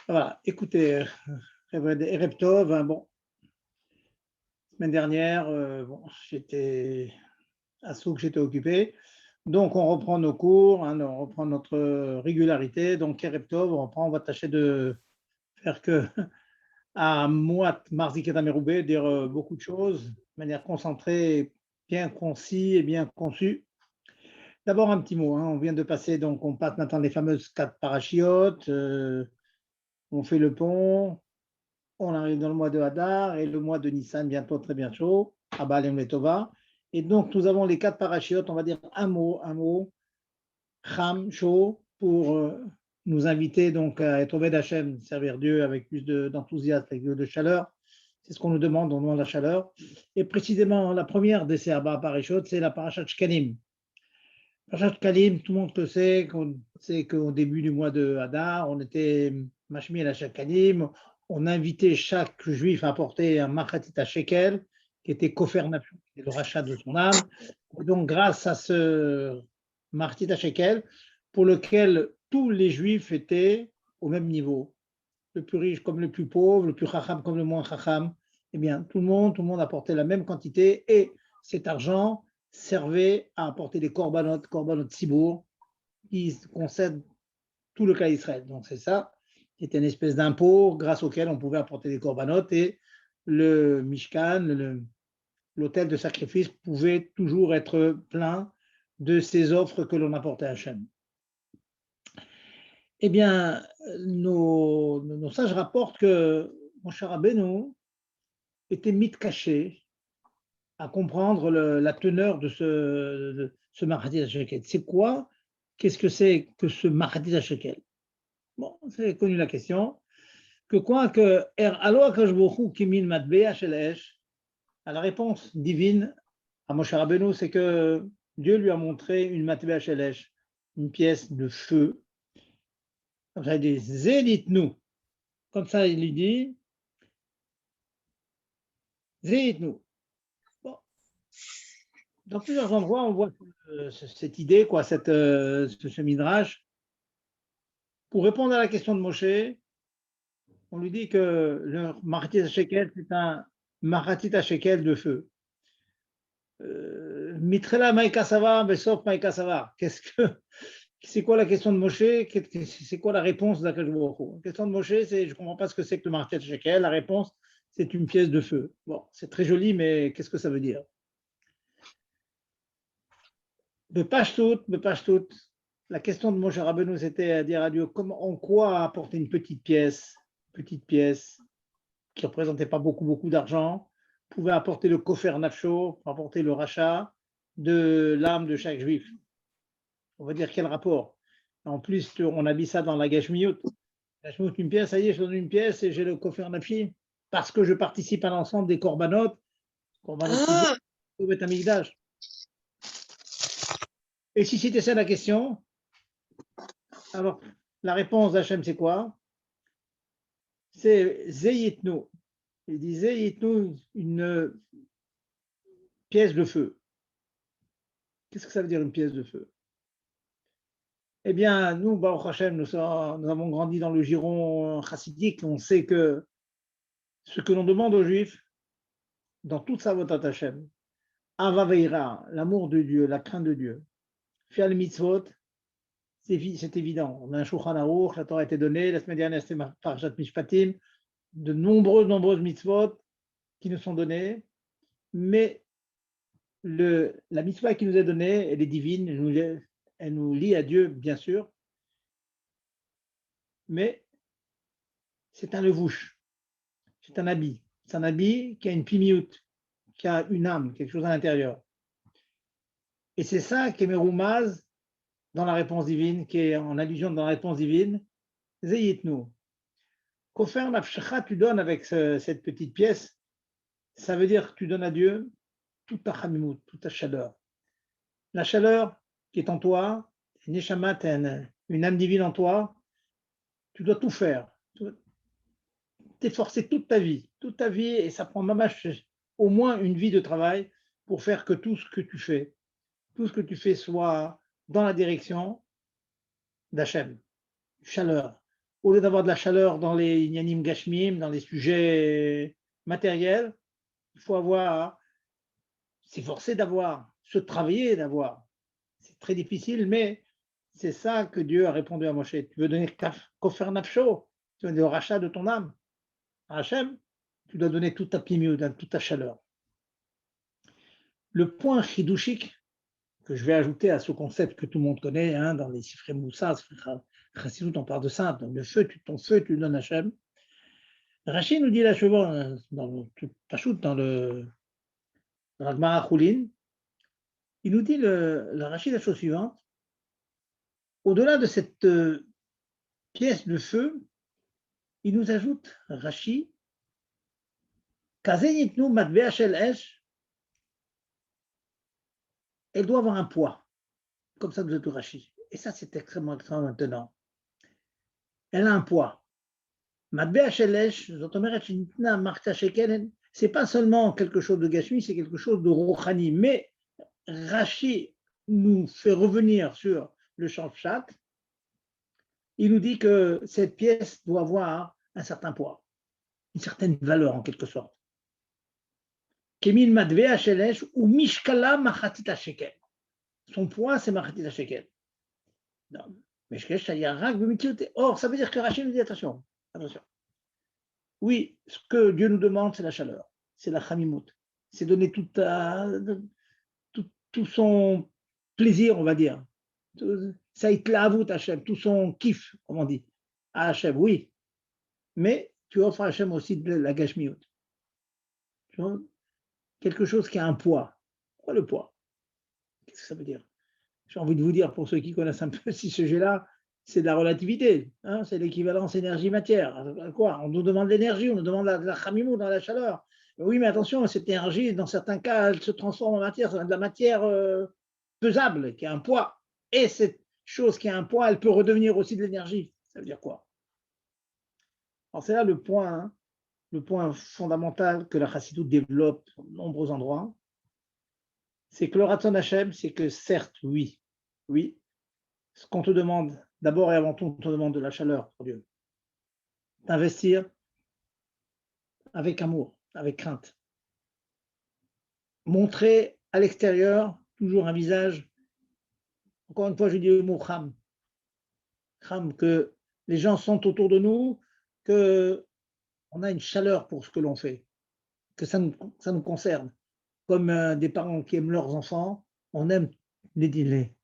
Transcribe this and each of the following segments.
Voilà, écoutez, Erev Tov, hein, bon, semaine dernière, bon, j'étais à Souk, j'étais occupé. Donc, on reprend nos cours, hein, on reprend notre régularité. Donc, Erev Tov, on va tâcher de faire que à Moat, Marzik et Dameroubé, dire beaucoup de choses de manière concentrée, bien concis et bien conçue. D'abord, un petit mot, hein, on vient de passer, donc on passe maintenant les fameuses 4 parachiotes, on fait le pont. On arrive dans le mois de Hadar et le mois de Nissan bientôt très bien chaud, Abba Alem Letova. Et donc nous avons les 4 parachiotes, on va dire un mot, Cham, chaud, pour nous inviter donc à être Oved Hashem, servir Dieu avec plus d'enthousiasme, avec plus de chaleur. C'est ce qu'on nous demande, on demande la chaleur. Et précisément, la première de ces Abba parachiotes, c'est la parachat Shkalim. Parachat Shkalim, tout le monde le sait, qu'on sait qu'au début du mois de Hadar, on était Mashmi la Shkalim, on invitait chaque juif à apporter un Machatit Shekel, qui était Kofer Nafsho, qui est le rachat de son âme. Et donc, grâce à ce Machatit Shekel, pour lequel tous les juifs étaient au même niveau, le plus riche comme le plus pauvre, le plus chacham comme le moins chacham, eh bien, tout le monde apportait la même quantité et cet argent servait à apporter des korbanot Tzibour, qui concèdent tout le cas Israël. Donc, c'est ça, c'était une espèce d'impôt grâce auquel on pouvait apporter des korbanot et le Mishkan, l'autel de sacrifice pouvait toujours être plein de ces offres que l'on apportait à Hachem. Eh bien, nos sages rapportent que Moshe Rabbeinu était mis caché à comprendre la teneur de ce Mahatit HaShekel. C'est quoi? Qu'est-ce que c'est que ce Mahatit HaShekel? Bon, c'est connu la question. Que quoi que Alo HaKadosh Baruch Hu Kimin Matbea Shel Esh, à la réponse divine à Moshe Rabbeinu, c'est que Dieu lui a montré une Matbea Shel Esh, une pièce de feu. Comme ça, il dit Zélit-nous. Comme ça, il lui dit Zélit-nous. Bon. Dans plusieurs endroits, on voit cette idée, quoi, ce midrash. Pour répondre à la question de Moshe, on lui dit que le Mahatit Shekel, c'est un Mahatit Shekel de feu. Mitrela Maïka Savar, Besop Maïka Savar. C'est quoi la question de Moshe? C'est quoi la réponse d'Akash Baruch Hu? La question de Moshe, c'est je ne comprends pas ce que c'est que le Mahatit Shekel. La réponse, c'est une pièce de feu. Bon, c'est très joli, mais qu'est-ce que ça veut dire? Bepashtout, la question de Moshe Rabbeinu, c'était à dire à Dieu en quoi apporter une petite pièce qui ne représentait pas beaucoup d'argent, pouvait apporter le kofer nafsho, apporter le rachat de l'âme de chaque juif. On va dire quel rapport? En plus, on a mis ça dans la Gashmiyut. Gashmiyut, une pièce, ça y est, je donne une pièce et j'ai le kofer nafshi parce que je participe à l'ensemble des korbanot Tzibour, au Beth Amikdash. Et si c'était ça la question, alors la réponse d'Hachem, c'est quoi? C'est Zeyitnu. Il dit Zeyitnu, une pièce de feu. Qu'est-ce que ça veut dire une pièce de feu? Eh bien, nous, Baruch Hashem, nous avons grandi dans le giron chassidique. On sait que ce que l'on demande aux Juifs, dans toute sa votat Hashem, Ava veira, l'amour de Dieu, la crainte de Dieu, faire les mitzvot, c'est évident. On a un Shulchan Aruch, la Torah a été donnée, la semaine dernière c'était Parashat Mishpatim, de nombreuses mitzvot qui nous sont données, mais la mitzvah qui nous est donnée, elle est divine, elle nous lie à Dieu, bien sûr, mais c'est un levouche, c'est un habit. C'est un habit qui a une pimiout, qui a une âme, quelque chose à l'intérieur. Et c'est ça qui est Meroumaz dans la réponse divine, qui est en allusion dans la réponse divine, Zeyitnu. Kofer nafshecha, tu donnes avec cette petite pièce, ça veut dire que tu donnes à Dieu toute ta chamimout, toute ta chaleur. La chaleur qui est en toi, Neshama, une âme divine en toi, tu dois tout faire. Tu dois t'efforcer toute ta vie, et ça prend au moins une vie de travail pour faire que tout ce que tu fais soit dans la direction d'Hachem, chaleur. Au lieu d'avoir de la chaleur dans les Inyanim Gashmim, dans les sujets matériels, il faut avoir, c'est forcé d'avoir, se travailler d'avoir. C'est très difficile, mais c'est ça que Dieu a répondu à Moshe. Tu veux donner Kofer Nafsho, tu veux donner le rachat de ton âme à Hachem, tu dois donner toute ta pimiut, toute ta chaleur. Le point chidouchique que je vais ajouter à ce concept que tout le monde connaît, hein, dans les Sifrei Moussa, Chassidut, on parle de ça, le feu, ton feu, tu le donnes à Hachem. Rachid nous dit là, dans le Gemara Choulin, il nous dit le Rachid la chose suivante. Au-delà de cette pièce de feu, il nous ajoute, Rachid, Kazenitnu Matbea Shel Esh, elle doit avoir un poids, comme ça nous a dit Rachid. Et ça, c'est extrêmement maintenant. Elle a un poids. Matbea Shel Esh, c'est pas seulement quelque chose de Gashmi, c'est quelque chose de Rouhani. Mais Rachid nous fait revenir sur le champ Pshat. Il nous dit que cette pièce doit avoir un certain poids, une certaine valeur en quelque sorte. Kemin Madvea Shelesh ou Mishkala Machatita Shekel. Son poids, c'est Machatita Shekel. Or, ça veut dire que Rachid nous dit attention. Oui, ce que Dieu nous demande, c'est la chaleur, c'est la chamimout, c'est donner tout son plaisir, on va dire. Ça itlaavout Hachem, tout son kiff, comme on dit, à Hachem, oui. Mais tu offres à Hachem aussi de la gashmiout. Quelque chose qui a un poids. Quoi le poids? Qu'est-ce que ça veut dire? J'ai envie de vous dire, pour ceux qui connaissent un peu ce sujet-là, c'est de la relativité. Hein, c'est l'équivalence énergie-matière. Quoi? On nous demande l'énergie, on nous demande la chamimou dans la chaleur. Oui, mais attention, cette énergie, dans certains cas, elle se transforme en matière, c'est de la matière pesable, qui a un poids. Et cette chose qui a un poids, elle peut redevenir aussi de l'énergie. Ça veut dire quoi? Alors c'est là le point fondamental que la Chassidut développe à de nombreux endroits. C'est que le Ratzon Hashem, c'est que certes, oui, ce qu'on te demande, d'abord et avant tout, on te demande de la chaleur pour Dieu. D'investir avec amour, avec crainte. Montrer à l'extérieur toujours un visage, encore une fois, je dis le mot kham, que les gens sont autour de nous, qu'on a une chaleur pour ce que l'on fait, que ça nous concerne. Comme des parents qui aiment leurs enfants, on aime les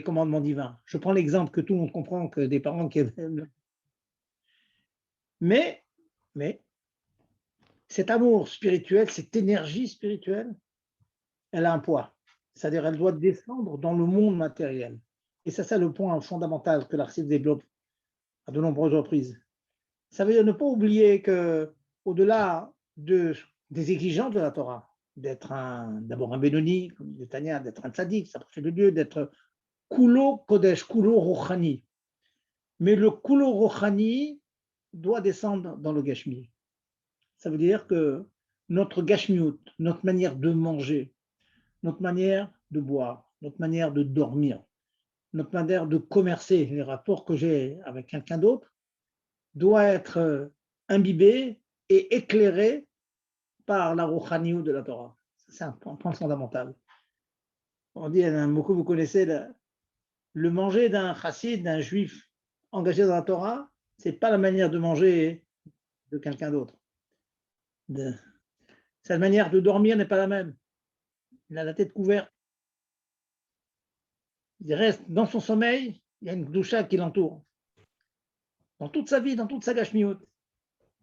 commandements divins. Je prends l'exemple que tout le monde comprend, que des parents qui aiment. Mais cet amour spirituel, cette énergie spirituelle, elle a un poids. C'est-à-dire, elle doit descendre dans le monde matériel. Et c'est le point fondamental que l'Arcive développe à de nombreuses reprises. Ça veut dire ne pas oublier que, au-delà des exigences de la Torah, d'être d'abord un Benoni, comme dit Tania, d'être un tzaddik, s'approcher de Dieu, d'être Kulo Kodesh, Kulo Rochani. Mais le Kulo Rochani doit descendre dans le Gashmi. Ça veut dire que notre Gashmiut, notre manière de manger, notre manière de boire, notre manière de dormir, notre manière de commercer, les rapports que j'ai avec quelqu'un d'autre, doit être imbibé et éclairé par la Rochaniut de la Torah. C'est un point fondamental. On dit, un mot que vous connaissez, le manger d'un chassid, d'un juif engagé dans la Torah, c'est pas la manière de manger de quelqu'un d'autre. Sa manière de dormir n'est pas la même. Il a la tête couverte. Il reste dans son sommeil, il y a une doucha qui l'entoure. Dans toute sa vie, dans toute sa gashmiut.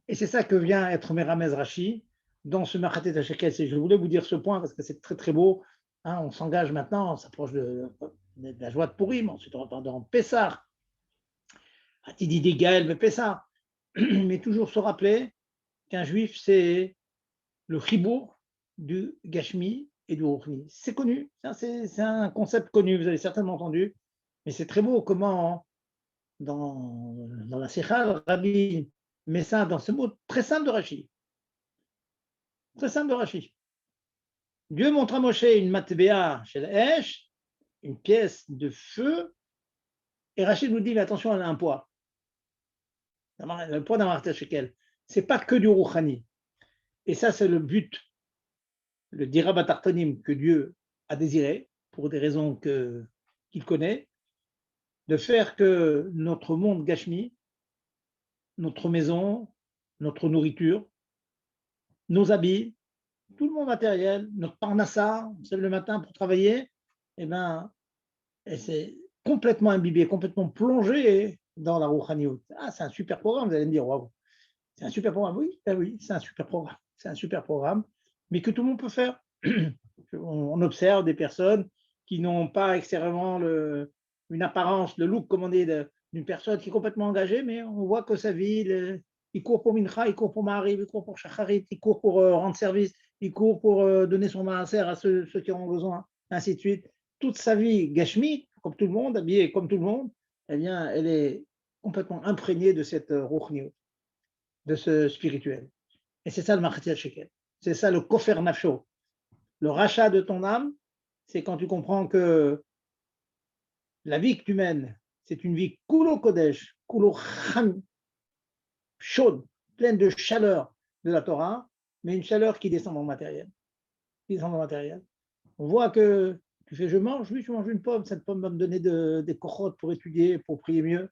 Et c'est ça que vient être Meramez Rashi dans ce Machatet HaShekel. Je voulais vous dire ce point parce que c'est très très beau. Hein, on s'engage maintenant, on s'approche de la joie de Purim, ensuite on repart dans Pessah. Atidi des Gaël, mais Pessah. Mais toujours se rappeler qu'un juif, c'est le chibour du Gashmi et du Ruchni. C'est connu, c'est un concept connu, vous avez certainement entendu, mais c'est très beau comment dans la Sikha, Rabbi met ça dans ce mot très simple de Rashi. Très simple de Rashi. Dieu montre à Moshe une matbea chez la Esh, une pièce de feu, Et Rachid nous dit, mais attention, elle a un poids. Le poids d'un martyr shekel. Ce n'est pas que du rouhani. Et ça, c'est le but, le dirabat tartonim que Dieu a désiré, pour des raisons qu'il connaît, de faire que notre monde gashmi, notre maison, notre nourriture, nos habits, tout le monde matériel, notre parnassa, on se lève le matin pour travailler, eh ben, c'est complètement imbibé, complètement plongé dans la rouhaniout. Ah, c'est un super programme, vous allez me dire, waouh, c'est un super programme. Oui, ben oui, c'est un super programme. C'est un super programme, mais que tout le monde peut faire. On observe des personnes qui n'ont pas extérieurement une apparence, le look, comme on dit, d'une personne qui est complètement engagée, mais on voit que sa vie, il court pour Mincha, il court pour Ma'ariv, il court pour Shacharit, il court pour rendre service, il court pour donner son maaser à ceux qui en ont besoin, ainsi de suite. Toute sa vie gashmi, comme tout le monde, habillée comme tout le monde, eh bien, elle est complètement imprégnée de cette ruchniut, de ce spirituel. Et c'est ça le Machatzia Shekel. C'est ça le kofer nafsho. Le rachat de ton âme, c'est quand tu comprends que la vie que tu mènes, c'est une vie kulo kodesh, kulo cham, chaude, pleine de chaleur de la Torah, mais une chaleur qui descend dans le matériel. Qui descend dans le matériel. On voit que tu fais, je mange, oui, je mange une pomme, cette pomme va me donner des cochotes pour étudier, pour prier mieux.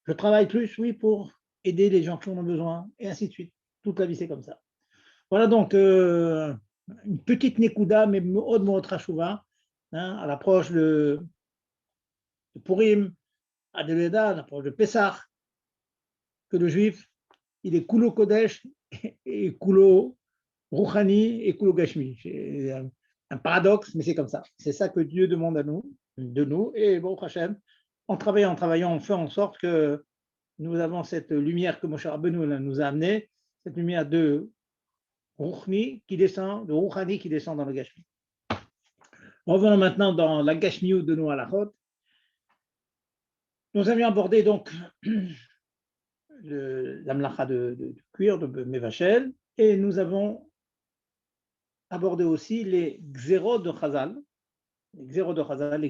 Je travaille plus, oui, pour aider les gens qui en ont besoin, et ainsi de suite. Toute la vie, c'est comme ça. Voilà donc une petite Nekuda, mais Od Moot Chashuva, à l'approche de Purim, à Deleda, à l'approche de Pessah, que le juif, il est Kulo Kodesh, et Kulo Rouhani, et Kulo Gashmi. C'est un paradoxe, mais c'est comme ça. C'est ça que Dieu demande de nous, et bon, Hachem, en travaillant, on fait en sorte que nous avons cette lumière que Moshe Rabbeinu nous a amenée, cette lumière de Rouhani qui descend, de Rouhani qui descend dans le Gashmi. Revenons maintenant dans la Gashmiut de nos halachot. Nous avions abordé donc la mlacha de cuir, de Mevachel, et nous avons abordé aussi les xérot de Chazal, les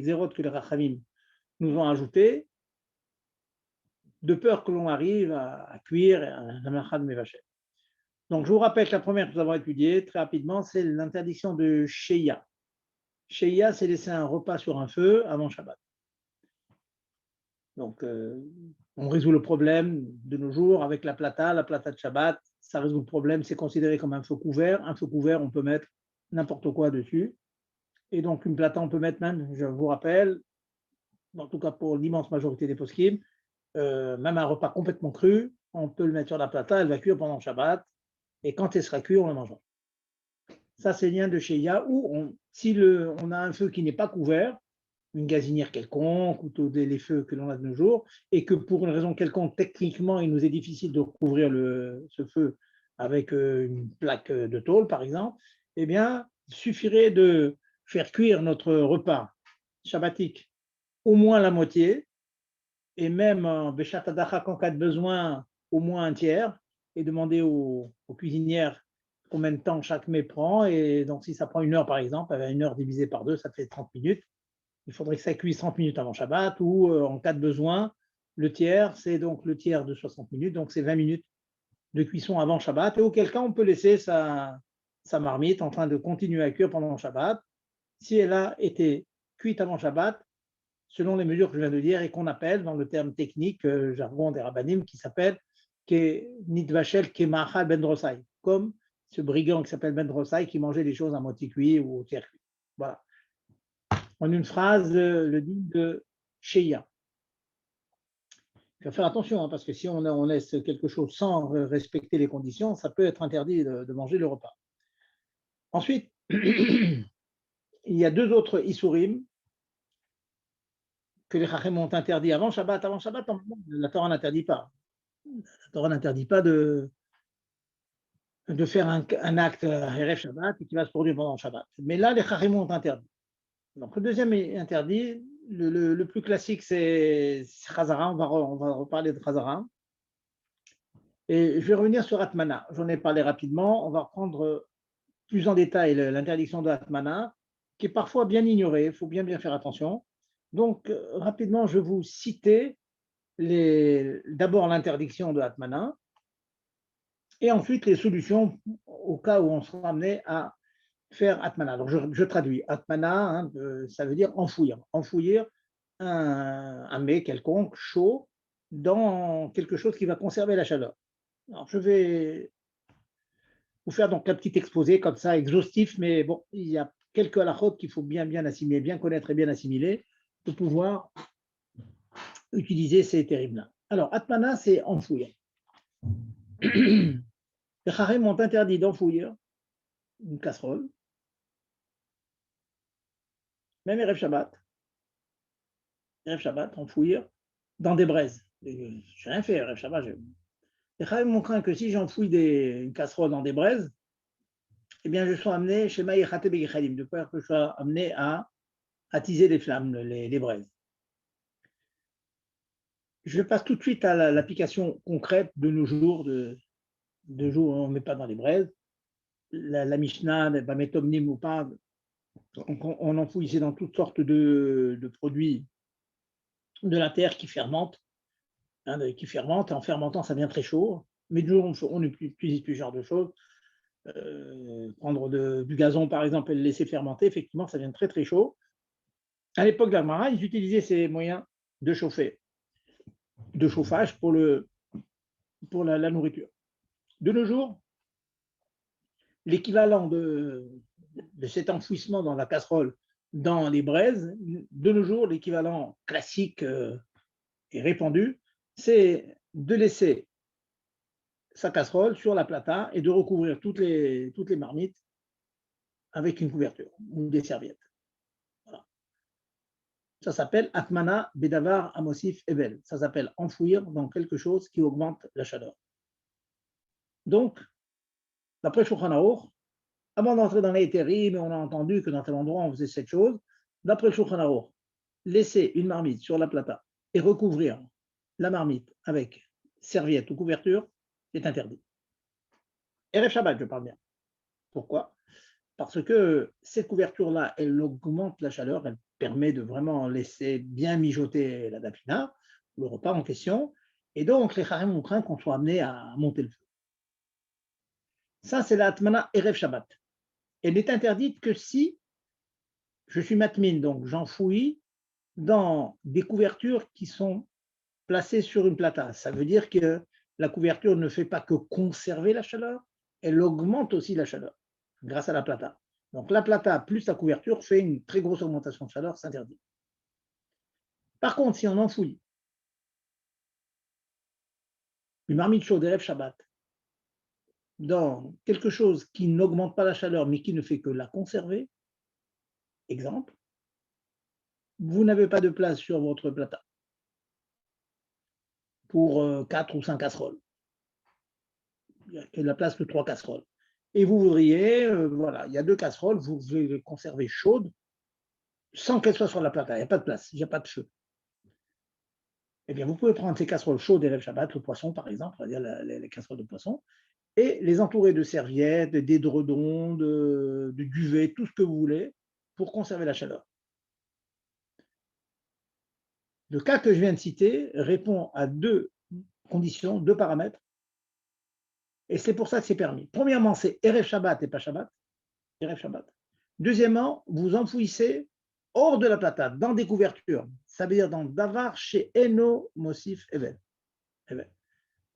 xérot que les Rachamim nous ont ajoutés, de peur que l'on arrive à cuire la mlacha de Mevachel. Donc je vous rappelle que la première que nous avons étudiée très rapidement, c'est l'interdiction de Sheya. Sheya, c'est laisser un repas sur un feu avant Shabbat. Donc, on résout le problème de nos jours avec la plata de Shabbat, ça résout le problème, c'est considéré comme un feu couvert. Un feu couvert, on peut mettre n'importe quoi dessus. Et donc, une plata, on peut mettre même, je vous rappelle, en tout cas pour l'immense majorité des poskim, même un repas complètement cru, on peut le mettre sur la plata, elle va cuire pendant Shabbat, et quand elle sera cuite, on la mangera. Ça, c'est le lien de chez Ya, où si on a un feu qui n'est pas couvert, une gazinière quelconque, ou tous les feux que l'on a de nos jours, et que pour une raison quelconque, techniquement, il nous est difficile de recouvrir ce feu avec une plaque de tôle, par exemple, eh bien, il suffirait de faire cuire notre repas shabbatique au moins la moitié, et même en Beshat Hadacha, en cas de besoin, au moins un tiers, et demander aux cuisinières combien de temps chaque mets prend. Et donc, si ça prend 1 heure, par exemple, avec 1 heure divisée par 2, ça fait 30 minutes. Il faudrait que ça cuise 30 minutes avant Shabbat, ou en cas de besoin, le tiers, c'est donc le tiers de 60 minutes, donc c'est 20 minutes de cuisson avant Shabbat, et auquel cas on peut laisser sa marmite en train de continuer à cuire pendant Shabbat, si elle a été cuite avant Shabbat, selon les mesures que je viens de dire, et qu'on appelle, dans le terme technique, jargon des rabbanim, qui s'appelle Nidvachel Kemachal Ben Drosai, comme ce brigand qui s'appelle Ben Drosai, qui mangeait des choses à moitié cuit ou au tiers cuit. Voilà. En une phrase, le dit de Sheya. Il faut faire attention, parce que si on laisse quelque chose sans respecter les conditions, ça peut être interdit de manger le repas. Ensuite, il y a 2 autres Isurim que les Chachem ont interdit avant Shabbat. Avant Shabbat, la Torah n'interdit pas. La Torah n'interdit pas de faire un acte Erev Shabbat et qui va se produire pendant Shabbat. Mais là, les Chachem ont interdit. Donc, le deuxième est interdit. Le plus classique, c'est Chazara. On va reparler de Chazara. Et je vais revenir sur Atmana. J'en ai parlé rapidement. On va reprendre plus en détail l'interdiction de Atmana, qui est parfois bien ignorée. Il faut bien faire attention. Donc, rapidement, je vais vous citer d'abord l'interdiction de Atmana et ensuite les solutions au cas où on sera amené à faire Atmana. Donc, je traduis. Atmana, hein, ça veut dire enfouir. Enfouir un mets quelconque, chaud, dans quelque chose qui va conserver la chaleur. Alors, je vais vous faire donc un petit exposé comme ça, exhaustif, mais bon, il y a quelques halakhot qu'il faut bien assimiler, bien connaître et bien assimiler pour pouvoir utiliser ces terribles-là. Alors, Atmana, c'est enfouir. Les Chachamim m'ont interdit d'enfouir une casserole, même Erev Shabbat, enfouir dans des braises. Je n'ai rien fait, Erev Shabbat. Les Chachamim m'ont craint que si j'enfouis une casserole dans des braises, eh bien, je sois amené, chez Maïchate Begichalim, de peur que je sois amené à attiser les flammes, les braises. Je passe tout de suite à l'application concrète de nos jours, de jours où on ne met pas dans les braises. La Mishnah, Bametomnim ou pas, on enfouissait dans toutes sortes de produits de la terre qui fermentent, hein, et en fermentant, ça devient très chaud. Mais de jour, on utilise plus ce genre de choses. Prendre du gazon, par exemple, et le laisser fermenter, effectivement, ça devient très chaud. À l'époque d'Amara, ils utilisaient ces moyens de chauffer, de chauffage pour la nourriture. De nos jours, l'équivalent de cet enfouissement dans la casserole, dans les braises, de nos jours, l'équivalent classique et répandu, c'est de laisser sa casserole sur la plata et de recouvrir toutes les marmites avec une couverture ou des serviettes. Voilà. Ça s'appelle Atmana Bedavar Amosif Evel. Ça s'appelle enfouir dans quelque chose qui augmente la chaleur. Donc, d'après Shulchan Aruch, avant d'entrer dans les terribles, on a entendu que dans tel endroit on faisait cette chose. D'après Shulchan Aruch, laisser une marmite sur la plata et recouvrir la marmite avec serviette ou couverture, c'est interdit. Erev Shabbat, je parle bien. Pourquoi? Parce que cette couverture-là, elle augmente la chaleur, elle permet de vraiment laisser bien mijoter la dafina, le repas en question, et donc les Chachamim ont craint qu'on soit amené à monter le feu. Ça, c'est la Atmana Erev Shabbat. Elle n'est interdite que si je suis matmine, donc j'enfouis dans des couvertures qui sont placées sur une plata. Ça veut dire que la couverture ne fait pas que conserver la chaleur, elle augmente aussi la chaleur grâce à la plata. Donc la plata plus la couverture fait une très grosse augmentation de chaleur, c'est interdit. Par contre, si on enfouit une marmite chaude d'Erev Shabbat dans quelque chose qui n'augmente pas la chaleur mais qui ne fait que la conserver, exemple, vous n'avez pas de place sur votre plata pour 4 ou 5 casseroles. Il y a de la place que 3 casseroles. Et vous voudriez, voilà, il y a 2 casseroles, vous voulez les conserver chaudes sans qu'elles soient sur la plata, il n'y a pas de place, il n'y a pas de feu. Eh bien, vous pouvez prendre ces casseroles chaudes d'Erev Shabbat, le poisson par exemple, on va dire les casseroles de poisson, et les entourer de serviettes, d'édredons, de duvet, tout ce que vous voulez, pour conserver la chaleur. Le cas que je viens de citer répond à 2 conditions, 2 paramètres, et c'est pour ça que c'est permis. Premièrement, c'est Erev Shabbat et pas Shabbat. Erev Shabbat. Deuxièmement, vous enfouissez hors de la plata, dans des couvertures. Ça veut dire dans Davar chez Eno Mosif Evel.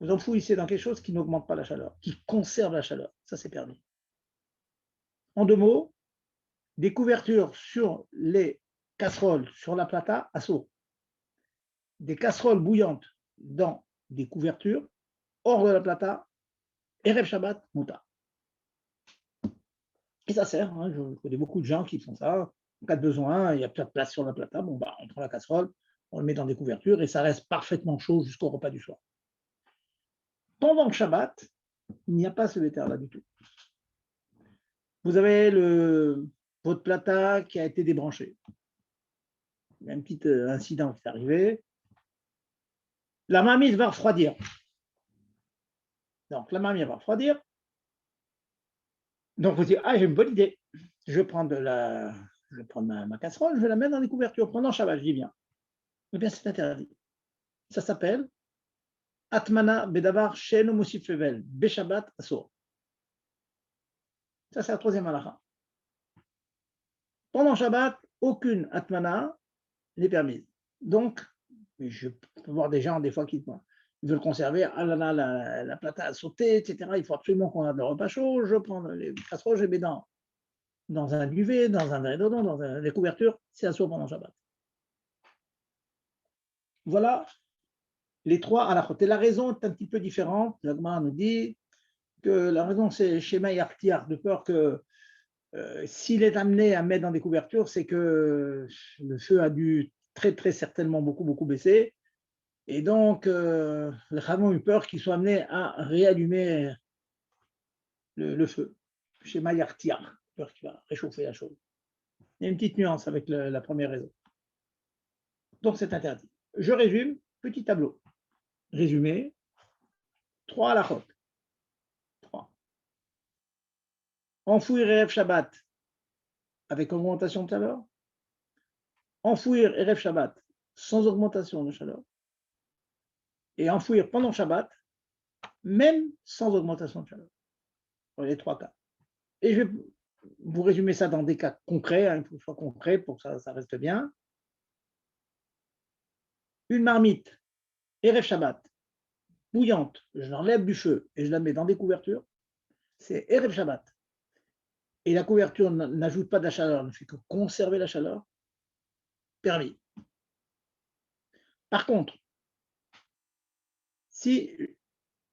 Vous enfouissez dans quelque chose qui n'augmente pas la chaleur, qui conserve la chaleur. Ça, c'est permis. En 2 mots, des couvertures sur les casseroles, sur la plata, assaut. Des casseroles bouillantes dans des couvertures, hors de la plata, Erev Shabbat, Mouta. Et ça sert, hein, je connais beaucoup de gens qui font ça. En cas de besoin, il y a pas de place sur la plata, bon, on prend la casserole, on le met dans des couvertures et ça reste parfaitement chaud jusqu'au repas du soir. Pendant le Shabbat, il n'y a pas ce béter-là du tout. Vous avez votre plata qui a été débranché. Il y a un petit incident qui est arrivé. La marmite va refroidir. Donc, la marmite va refroidir. Donc, vous dites, ah, j'ai une bonne idée. Je vais prendre je vais prendre ma casserole, je vais la mettre dans les couvertures pendant Shabbat, je dis bien. Eh bien, c'est interdit. Ça s'appelle Atmana Bedavar Sheno Mosif Fevel, Beshabbat Asor. Ça, c'est la troisième halakha. Pendant Shabbat, aucune Atmana n'est permise. Donc, je peux voir des gens, des fois, qui veulent conserver, ah là là, la plata a sauté, etc. Il faut absolument qu'on ait le repas chaud. Je prends les casseroles, je les mets dans un duvet, dans un édredon, dans des couvertures. C'est assourd pendant Shabbat. Voilà les trois halakhot. Et la raison est un petit peu différente. La Gemara nous dit que la raison, c'est Shema Yartiar, de peur que s'il est amené à mettre dans des couvertures, c'est que le feu a dû très, très certainement beaucoup baisser. Et donc, le Chachamim a eu peur qu'il soit amené à réallumer le feu. Shema Yartiar, peur qu'il va réchauffer la chose. Il y a une petite nuance avec la première raison. Donc, c'est interdit. Je résume, petit tableau. Résumé, 3 halachot. 3. Enfouir Erev Shabbat avec augmentation de chaleur. Enfouir Erev Shabbat sans augmentation de chaleur. Et enfouir pendant Shabbat, même sans augmentation de chaleur. Pour les 3 cas. Et je vais vous résumer ça dans des cas concrets, il faut que ce soit concret pour que ça reste bien. Une marmite, Erev Shabbat, bouillante, je l'enlève du feu et je la mets dans des couvertures, c'est Erev Shabbat. Et la couverture n'ajoute pas de la chaleur, ne fait que conserver la chaleur, permis. Par contre, si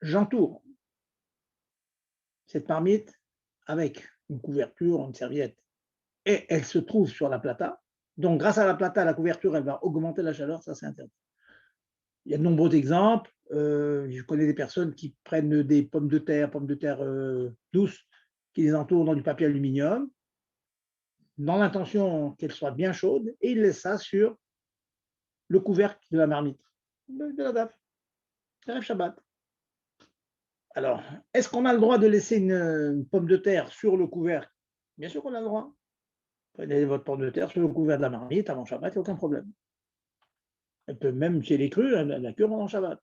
j'entoure cette marmite avec une couverture, une serviette, et elle se trouve sur la plata, donc grâce à la plata, la couverture, elle va augmenter la chaleur, ça c'est interdit. Il y a de nombreux exemples. Je connais des personnes qui prennent des pommes de terre douces, qui les entourent dans du papier aluminium, dans l'intention qu'elles soient bien chaudes, et ils laissent ça sur le couvercle de la marmite, de la DAF, Erev Shabbat. Alors, est-ce qu'on a le droit de laisser une pomme de terre sur le couvercle? Bien sûr qu'on a le droit. Prenez votre pomme de terre sur le couvercle de la marmite avant Shabbat, il n'y a aucun problème. Elle peut même, chez les crus, la cure pendant Shabbat.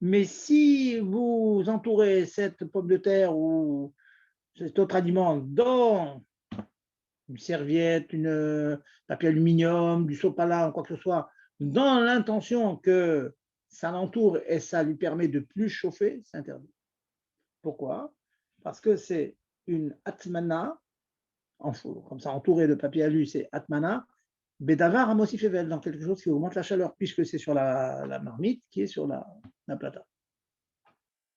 Mais si vous entourez cette pomme de terre ou cet autre aliment dans une serviette, une papier aluminium, du sopalin, quoi que ce soit, dans l'intention que ça l'entoure et ça lui permet de plus chauffer, c'est interdit. Pourquoi? Parce que c'est une atmana, comme ça entouré de papier alu, c'est atmana, bedavar amosifevel, dans quelque chose qui augmente la chaleur, puisque c'est sur la marmite qui est sur la plata.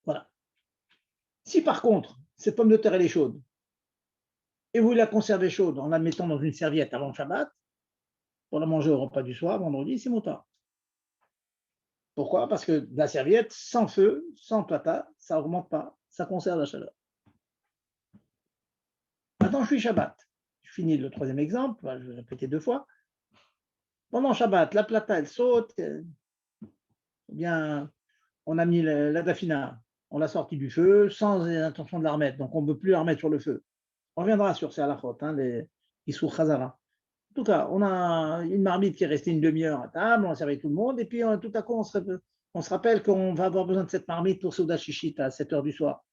Voilà. Si par contre, cette pomme de terre, elle est chaude, et vous la conservez chaude en la mettant dans une serviette avant le Shabbat, pour la manger au repas du soir, vendredi, c'est moutar. Pourquoi? Parce que la serviette, sans feu, sans plata, ça n'augmente pas, ça conserve la chaleur. Maintenant, je suis Shabbat. Je finis le troisième exemple, je vais répéter 2 fois. Pendant Shabbat, la plata, elle saute, bien, on a mis la dafina, on l'a sortie du feu sans intention de la remettre, donc on ne peut plus la remettre sur le feu. On reviendra sur ces halakhot, les Issur Chazara. En tout cas, on a une marmite qui est restée une demi-heure à table, on a servi tout le monde, et puis tout à coup, on se rappelle qu'on va avoir besoin de cette marmite pour Souda Shishit à 7 heures du soir.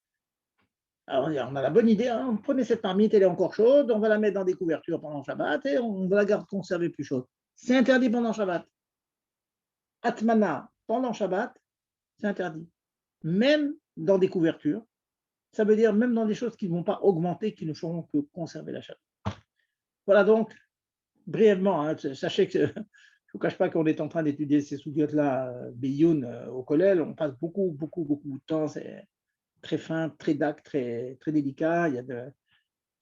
Alors, on a la bonne idée, hein, prenez cette marmite, elle est encore chaude, on va la mettre dans des couvertures pendant Shabbat et on va la garder conserver plus chaude. C'est interdit pendant Shabbat. Atmana, pendant Shabbat, c'est interdit. Même dans des couvertures, ça veut dire même dans des choses qui ne vont pas augmenter, qui ne feront que conserver la chaleur. Voilà donc, brièvement, hein, sachez que je ne vous cache pas qu'on est en train d'étudier ces sougiotes-là, Biyoun, au Kollel, on passe beaucoup de temps, c'est très fin, très dac, très délicat. Il y a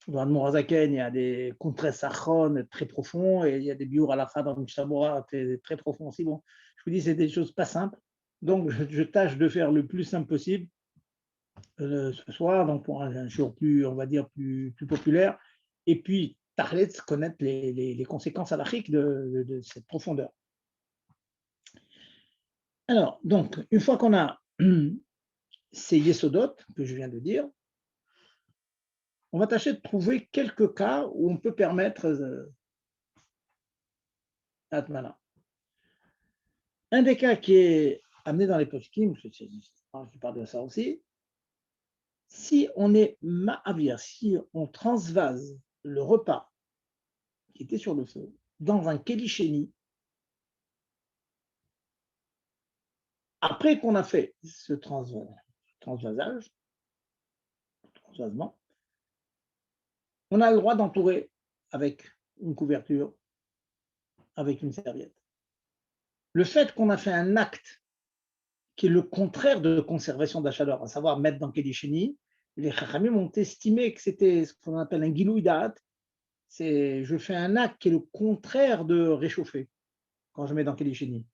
dans le Mourazaken, il y a des contres sachon très profonds et il y a des biur à la fin dans le Mishabura très profonds aussi. Bon, je vous dis, c'est des choses pas simples. Donc, je tâche de faire le plus simple possible ce soir, donc pour un jour plus, on va dire, plus populaire. Et puis, Tarletz, connaître les conséquences halachiques de cette profondeur. Alors, donc, une fois qu'on a ces yesodot que je viens de dire, on va tâcher de trouver quelques cas où on peut permettre Atmana. Un des cas qui est amené dans les poskim, je parle de ça aussi, si on est ma'avir, si on transvase le repas qui était sur le feu dans un kélichéni, après qu'on a fait ce transvasage, transvasement, on a le droit d'entourer avec une couverture, avec une serviette. Le fait qu'on a fait un acte qui est le contraire de conservation de la chaleur, à savoir mettre dans Kedisheni, les Chachamim ont estimé que c'était ce qu'on appelle un Gilou Da'at, c'est je fais un acte qui est le contraire de réchauffer quand je mets dans Kedisheni.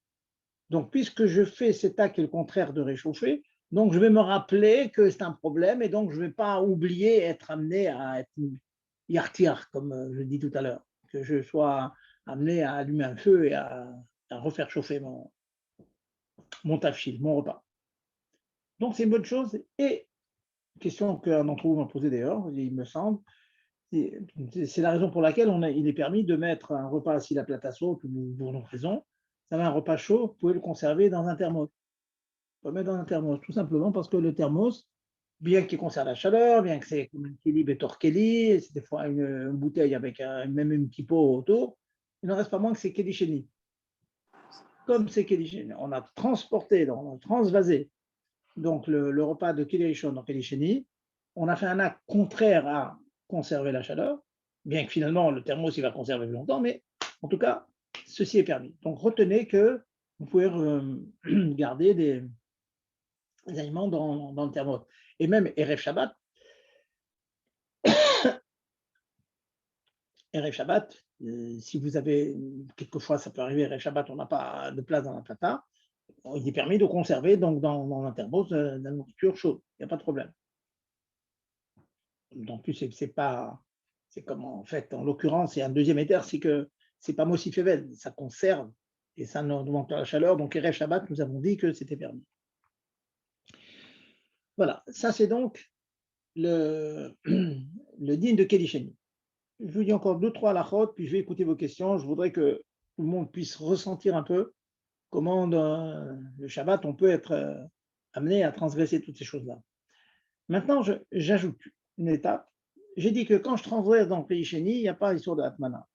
Donc, puisque je fais cet acte qui est le contraire de réchauffer, donc je vais me rappeler que c'est un problème et donc je ne vais pas oublier être amené à être yartir, comme je dis tout à l'heure, que je sois amené à allumer un feu et à refaire chauffer mon tafchil, mon repas. Donc c'est une bonne chose. Et question qu'un d'entre vous m'a posée d'ailleurs, il me semble, c'est la raison pour laquelle il est permis de mettre un repas assis la plate à saut, pour une raison. Ça va un repas chaud, vous pouvez le conserver dans un thermos. Vous pouvez le mettre dans un thermos, tout simplement parce que le thermos, bien qu'il conserve la chaleur, bien que c'est comme un kili betorkeli, c'est des fois une bouteille avec même un petit pot autour, il n'en reste pas moins que c'est kedisheni. Comme c'est kedisheni, on a transporté, on a transvasé donc le repas de Kidderishon dans Kedisheni, on a fait un acte contraire à conserver la chaleur, bien que finalement le thermos il va conserver plus longtemps, mais en tout cas, ceci est permis. Donc retenez que vous pouvez garder des aliments dans le thermos. Et même Erev Shabbat, si vous avez, quelquefois ça peut arriver, Erev Shabbat, on n'a pas de place dans la plata, il est permis de conserver donc dans un thermos de la nourriture chaude, il n'y a pas de problème. En plus, c'est pas, c'est comme en fait, en l'occurrence, il y a un deuxième éther, c'est que c'est pas Mossifevel, ça conserve et ça n'augmente pas la chaleur. Donc, Erev Shabbat, nous avons dit que c'était permis. Voilà, ça c'est donc le digne de Kedisheni. Je vous dis encore deux, trois halachot, puis je vais écouter vos questions. Je voudrais que tout le monde puisse ressentir un peu comment dans le Shabbat on peut être amené à transgresser toutes ces choses-là. Maintenant, j'ajoute une étape. J'ai dit que quand je transgresse dans le pays chéni, il n'y a pas l'histoire de Atmana.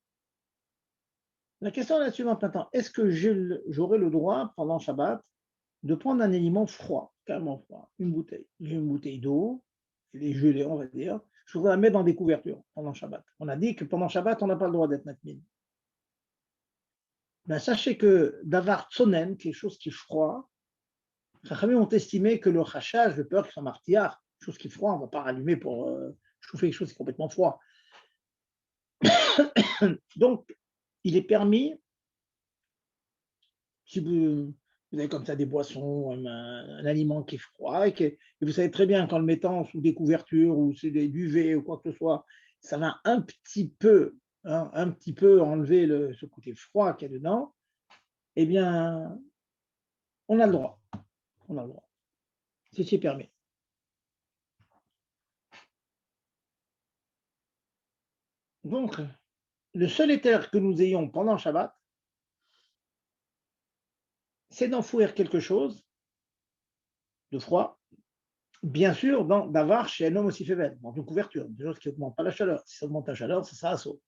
La question est la suivante maintenant. Est-ce que j'aurai le droit, pendant Shabbat, de prendre un aliment froid, carrément froid, une bouteille? J'ai une bouteille d'eau, elle est gelée, on va dire. Je voudrais la mettre dans des couvertures pendant Shabbat. On a dit que pendant Shabbat, on n'a pas le droit d'être natmine. Ben, sachez que d'avar tsonen, quelque chose qui est froid, les Chachamim ont estimé que le chachage, le peur, qui soit martiar, quelque chose qui est froid, on ne va pas rallumer pour chauffer quelque chose qui est complètement froid. Donc, il est permis, si vous avez comme ça des boissons, un aliment qui est froid, et vous savez très bien qu'en le mettant sous des couvertures ou c'est des duvets ou quoi que ce soit, ça va un petit peu enlever ce côté froid qu'il y a dedans, eh bien, on a le droit. On a le droit. Ceci est permis. Donc, le seul éther que nous ayons pendant Shabbat, c'est d'enfouir quelque chose de froid, bien sûr, d'avoir chez un homme aussi faible, dans une couverture, quelque chose qui n'augmente pas la chaleur. Si ça augmente la chaleur, ça sera assaut.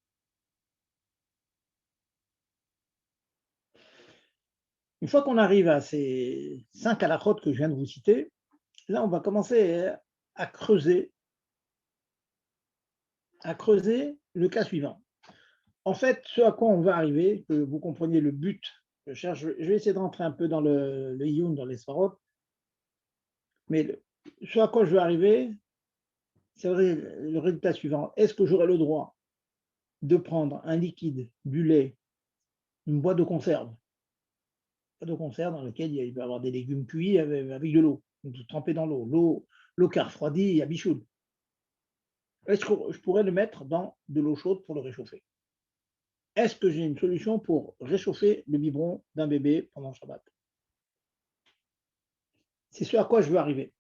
Une fois qu'on arrive à ces 5 halakhot que je viens de vous citer, là, on va commencer à creuser le cas suivant. En fait, ce à quoi on va arriver, que vous compreniez le but, je vais essayer de rentrer un peu dans le Iyun, dans les Svarot, mais ce à quoi je veux arriver, c'est le résultat suivant. Est-ce que j'aurai le droit de prendre un liquide, du lait, une boîte de conserve dans lequel il peut y avoir des légumes cuits avec de l'eau, trempés dans l'eau qui a refroidi, il y a bichoul. Est-ce que je pourrais le mettre dans de l'eau chaude pour le réchauffer? Est-ce que j'ai une solution pour réchauffer le biberon d'un bébé pendant le Shabbat? C'est ce à quoi je veux arriver.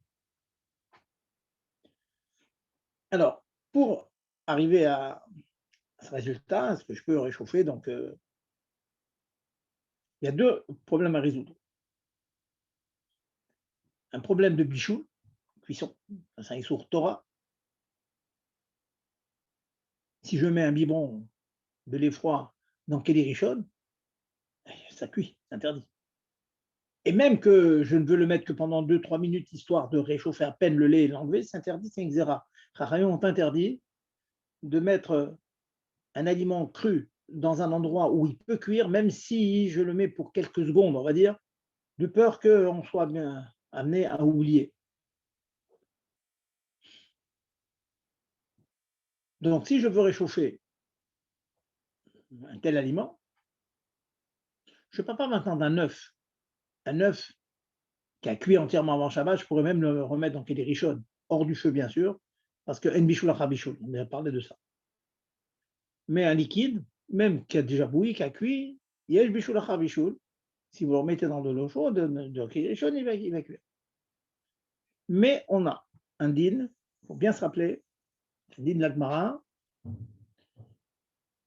Alors, pour arriver à ce résultat, est-ce que je peux réchauffer donc Il y a deux problèmes à résoudre. Un problème de bichou, cuisson, c'est un issour Torah. Si je mets un biberon de lait froid dans Keli Rishon, ça cuit, c'est interdit. Et même que je ne veux le mettre que pendant 2-3 minutes, histoire de réchauffer à peine le lait et l'enlever, c'est interdit, c'est un xéra. Chachamim ont interdit de mettre un aliment cru dans un endroit où il peut cuire, même si je le mets pour quelques secondes, on va dire, de peur qu'on soit bien amené à oublier. Donc, si je veux réchauffer un tel aliment, je ne parle pas maintenant d'un œuf. Un œuf qui a cuit entièrement avant Shabbat, je pourrais même le remettre dans Keli Rishon, hors du feu, bien sûr, parce que En Bichoul Achar Bichoul, on a parlé de ça. Mais un liquide, même qui a déjà bouilli, qui a cuit, Yesh Bichoul Achar Bichoul, si vous le remettez dans de l'eau chaude, de Keli Rishon, il va cuire. Mais on a un din, il faut bien se rappeler, un din de l'Agmara,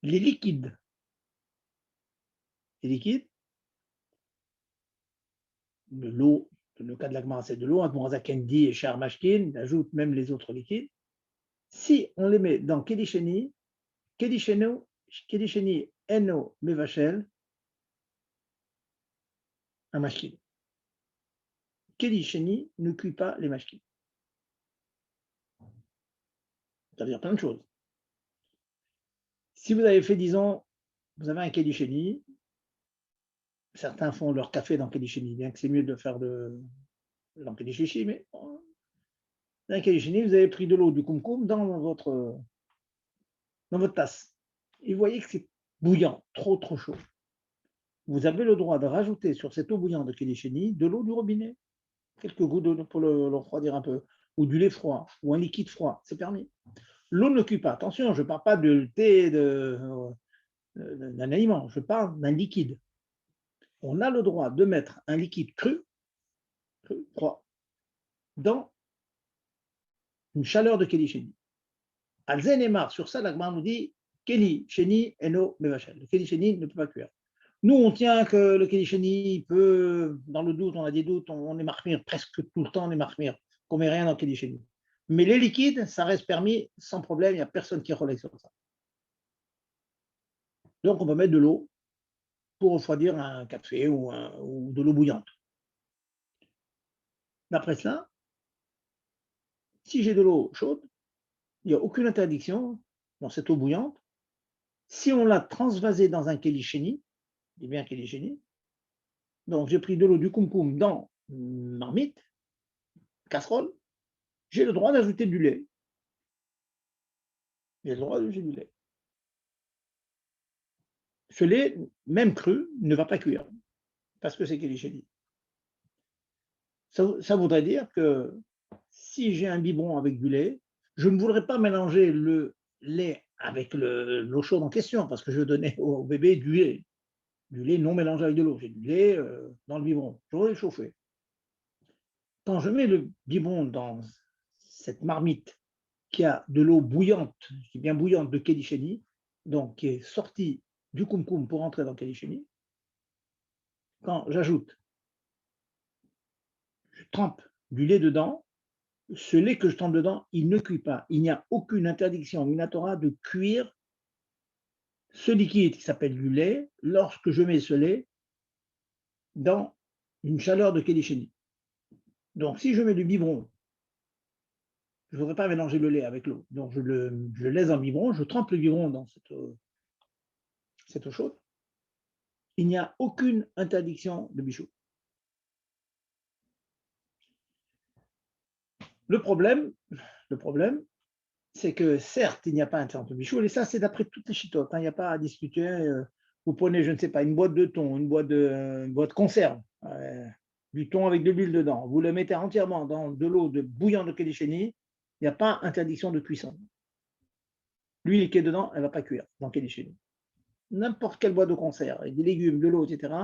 les liquides. Les liquides, de l'eau, le cas de l'Agmara, c'est de l'eau, Agmara Kendi et Shar Mashkin, il ajoute même les autres liquides. Si on les met dans Kedisheni, Kedisheni Eno Mevachel, un mashkin. Kedisheni ne cuit pas les mashkin. Ça veut dire plein de choses. Si vous avez fait, disons, vous avez un Kedisheni, certains font leur café dans Kedisheni, bien que c'est mieux de faire dans Kedisheni, mais dans un Kedisheni, vous avez pris de l'eau du kumkum dans votre tasse. Et vous voyez que c'est bouillant, trop chaud. Vous avez le droit de rajouter sur cette eau bouillante de Kedisheni de l'eau du robinet, quelques gouttes pour le refroidir un peu, ou du lait froid, ou un liquide froid, c'est permis. L'eau ne cuit pas. Attention, je ne parle pas de thé, d'un aliment, je parle d'un liquide. On a le droit de mettre un liquide cru, froid, dans une chaleur de Keli Sheni. Alzen et Mar, sur ça, l'Agmar nous dit Keli Sheni eno mevachel. Le Keli Sheni ne peut pas cuire. Nous, on tient que le Keli Sheni peut, dans le doute, on a des doutes, on est marmire, presque tout le temps on est marmire, qu'on met rien dans le Keli Sheni. Mais les liquides, ça reste permis sans problème, il n'y a personne qui relève sur ça. Donc, on peut mettre de l'eau pour refroidir un café ou de l'eau bouillante. D'après cela, si j'ai de l'eau chaude, il n'y a aucune interdiction dans cette eau bouillante. Si on l'a transvasée dans un kélicheni, dis bien kélicheni, donc j'ai pris de l'eau du kumkum dans une marmite, casserole, j'ai le droit d'ajouter du lait. J'ai le droit d'ajouter du lait. Ce lait, même cru, ne va pas cuire, parce que c'est kélicheni. Ça voudrait dire que si j'ai un biberon avec du lait, je ne voudrais pas mélanger le lait avec l'eau chaude en question, parce que je donnais au bébé du lait non mélangé avec de l'eau. J'ai du lait dans le biberon. Je voudrais le chauffer. Quand je mets le biberon dans cette marmite qui a de l'eau bouillante, qui est bien bouillante de Kedisheni, donc qui est sortie du kumkum pour entrer dans Kedisheni, quand j'ajoute, je trempe du lait dedans, ce lait que je trempe dedans, il ne cuit pas. Il n'y a aucune interdiction Minatora de cuire ce liquide qui s'appelle du lait lorsque je mets ce lait dans une chaleur de Kedisheni. Donc, si je mets du biberon, je ne voudrais pas mélanger le lait avec l'eau. Donc, je le laisse dans le biberon, je trempe le biberon dans cette eau chaude. Il n'y a aucune interdiction de bichou. Le problème, c'est que certes, il n'y a pas d'interdiction de bichou, et ça, c'est d'après toutes les chitotes. Il n'y a pas à discuter. Vous prenez, je ne sais pas, une boîte de thon, une boîte de conserve, du thon avec de l'huile dedans. Vous le mettez entièrement dans de l'eau bouillante de Kedisheni, il n'y a pas interdiction de cuisson. L'huile qui est dedans, elle ne va pas cuire dans Kedisheni. N'importe quelle boîte de conserve, avec des légumes, de l'eau, etc.,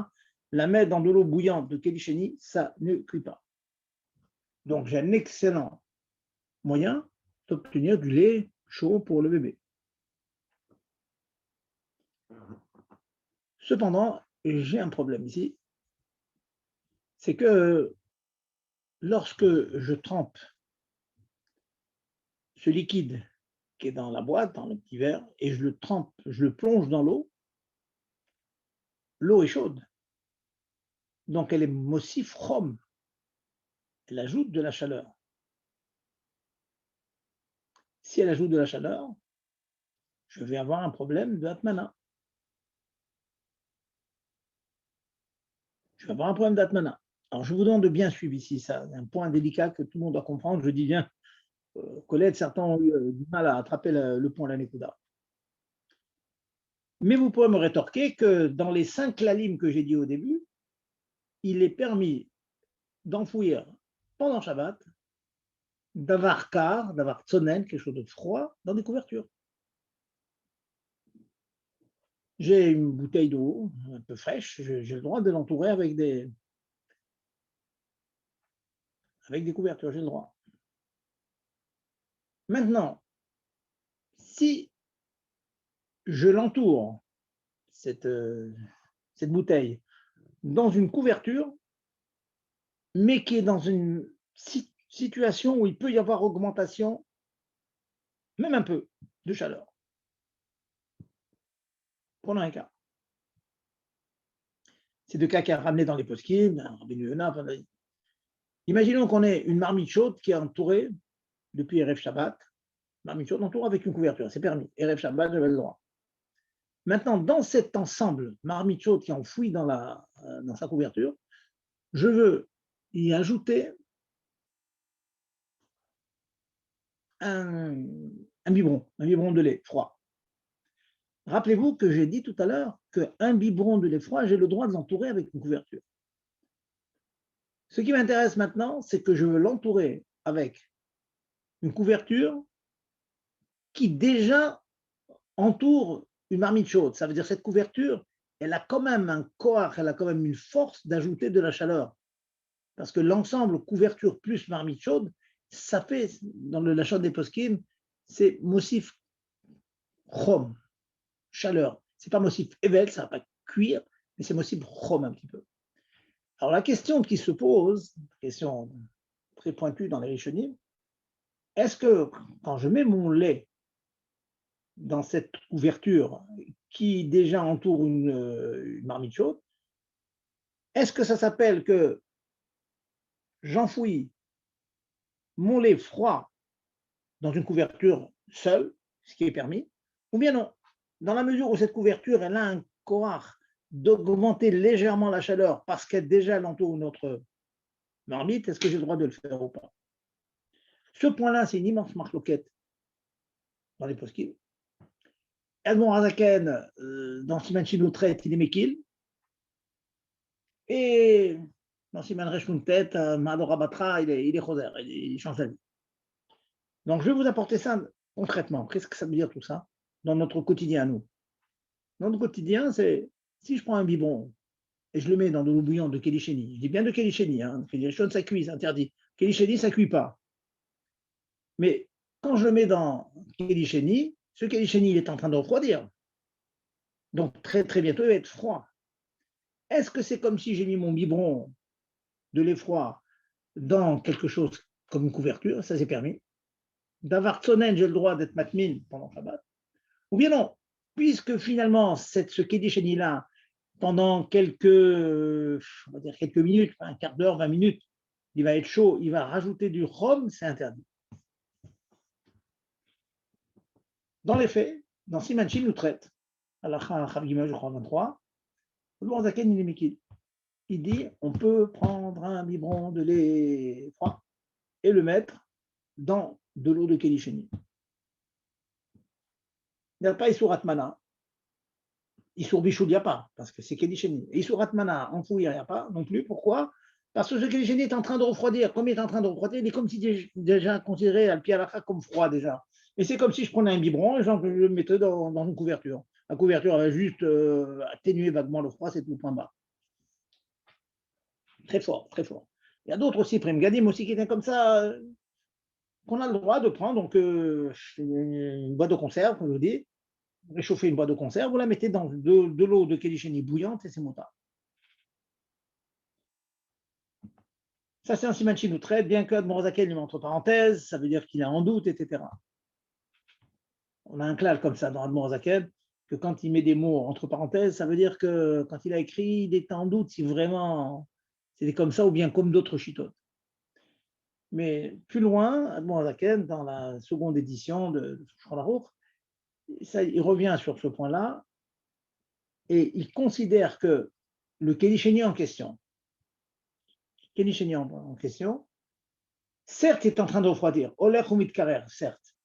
la mettre dans de l'eau bouillante de Kedisheni, ça ne cuit pas. Donc, j'ai un excellent moyen d'obtenir du lait chaud pour le bébé. Cependant, j'ai un problème ici, c'est que lorsque je trempe ce liquide qui est dans la boîte, dans le petit verre, et je le trempe, je le plonge dans l'eau est chaude, donc elle est mossif chom, elle ajoute de la chaleur. Si elle ajoute de la chaleur, je vais avoir un problème de atmana. Je vais avoir un problème d'atmana. Alors je vous demande de bien suivre ici, ça, c'est un point délicat que tout le monde doit comprendre. Je dis bien, Colette, certains ont eu du mal à attraper le point de la Nekuda. Mais vous pouvez me rétorquer que dans les 5 lalim que j'ai dit au début, il est permis d'enfouir pendant Shabbat d'avoir kar, d'avoir tsonen, quelque chose de froid, dans des couvertures. J'ai une bouteille d'eau un peu fraîche, j'ai le droit de l'entourer avec des couvertures, j'ai le droit. Maintenant, si je l'entoure, cette bouteille, dans une couverture, mais qui est dans une situation où il peut y avoir augmentation, même un peu, de chaleur. Prenons un cas. C'est deux cas qui a ramené dans les poskim, imaginons qu'on ait une marmite chaude qui est entourée, depuis Erev Shabbat, marmite chaude entourée avec une couverture, c'est permis. Erev Shabbat, j'avais le droit. Maintenant, dans cet ensemble, marmite chaude qui est enfouie dans sa couverture, je veux y ajouter un biberon de lait froid. Rappelez-vous que j'ai dit tout à l'heure qu'un biberon de lait froid, j'ai le droit de l'entourer avec une couverture. Ce qui m'intéresse maintenant, c'est que je veux l'entourer avec une couverture qui déjà entoure une marmite chaude. Ça veut dire que cette couverture, elle a quand même un corps, elle a quand même une force d'ajouter de la chaleur. Parce que l'ensemble couverture plus marmite chaude, ça fait, dans la chaude des poskim, c'est mossif chom, chaleur. C'est pas mossif ével, ça va pas cuire, mais c'est mossif chom un petit peu. Alors la question qui se pose, question très pointue dans les Rishonim, est-ce que quand je mets mon lait dans cette couverture qui déjà entoure une marmite chaude, est-ce que ça s'appelle que j'enfouis mon lait froid dans une couverture seule, ce qui est permis, ou bien non? Dans la mesure où cette couverture, elle a un coar d'augmenter légèrement la chaleur parce qu'elle déjà l'entoure notre marmite, est-ce que j'ai le droit de le faire ou pas? Ce point-là, c'est une immense marloquette dans les poskim. Edmond Hazaken, dans Siman Shinutret, il est Mekil. Et dans Siman Reshmuntet, Madora Batra, il est Choser, il change d'avis. Donc, je vais vous apporter ça concrètement. Qu'est-ce que ça veut dire tout ça dans notre quotidien, nous? Dans notre quotidien, c'est si je prends un biberon et je le mets dans de l'eau bouillante de Kelisheni, je dis bien de Kelisheni, hein, Kelisheni, ça cuit, c'est interdit. Kelisheni, ça ne cuit pas. Mais quand je le mets dans Kelisheni, ce Kelisheni, il est en train de refroidir. Donc, très, très bientôt, il va être froid. Est-ce que c'est comme si j'ai mis mon biberon de lait froid dans quelque chose comme une couverture? Ça, c'est permis. D'avoir tsonen, j'ai le droit d'être matmin pendant Shabbat. Ou bien non, puisque finalement, ce Kedisheni-là, pendant quelques minutes, un quart d'heure, 20 minutes, il va être chaud, il va rajouter du rhum, c'est interdit. Dans les faits, dans Simanchin nous traite, à la Chavgimel, je crois, 23, le Zaken, il est Mikil. Il dit on peut prendre un biberon de lait froid et le mettre dans de l'eau de Kelisheni. Il n'y a pas Isurat Mana. Isur Bichoud, il n'y a pas, parce que c'est Kelisheni. Et Isurat Mana, enfouir, il n'y a pas non plus. Pourquoi? Parce que ce Kelisheni est en train de refroidir. Comme il est en train de refroidir, il est comme si déjà considéré al pialakha comme froid déjà. Et c'est comme si je prenais un biberon et je le mettais dans une couverture. La couverture va juste atténuer vaguement le froid, c'est tout le point bas. Très fort, très fort. Il y a d'autres aussi, Prem Gadim aussi, qui étaient comme ça, qu'on a le droit de prendre. Donc, une boîte de conserve, comme je vous dis, réchauffez une boîte de conserve, vous la mettez dans de l'eau de Kélicheni bouillante et c'est moutarde. Ça, c'est un siman chinoutret, bien que Admorazaken lui met entre parenthèses, ça veut dire qu'il est en doute, etc. On a un klal comme ça dans Admorazaken, que quand il met des mots entre parenthèses, ça veut dire que quand il a écrit, il est en doute si vraiment c'était comme ça ou bien comme d'autres chitotes. Mais plus loin, Admorazaken, dans la seconde édition de Shulchan Aruch, il revient sur ce point-là et il considère que le Kélicheni en question, certes, est en train de refroidir, Oler ou Mitkarer, certes,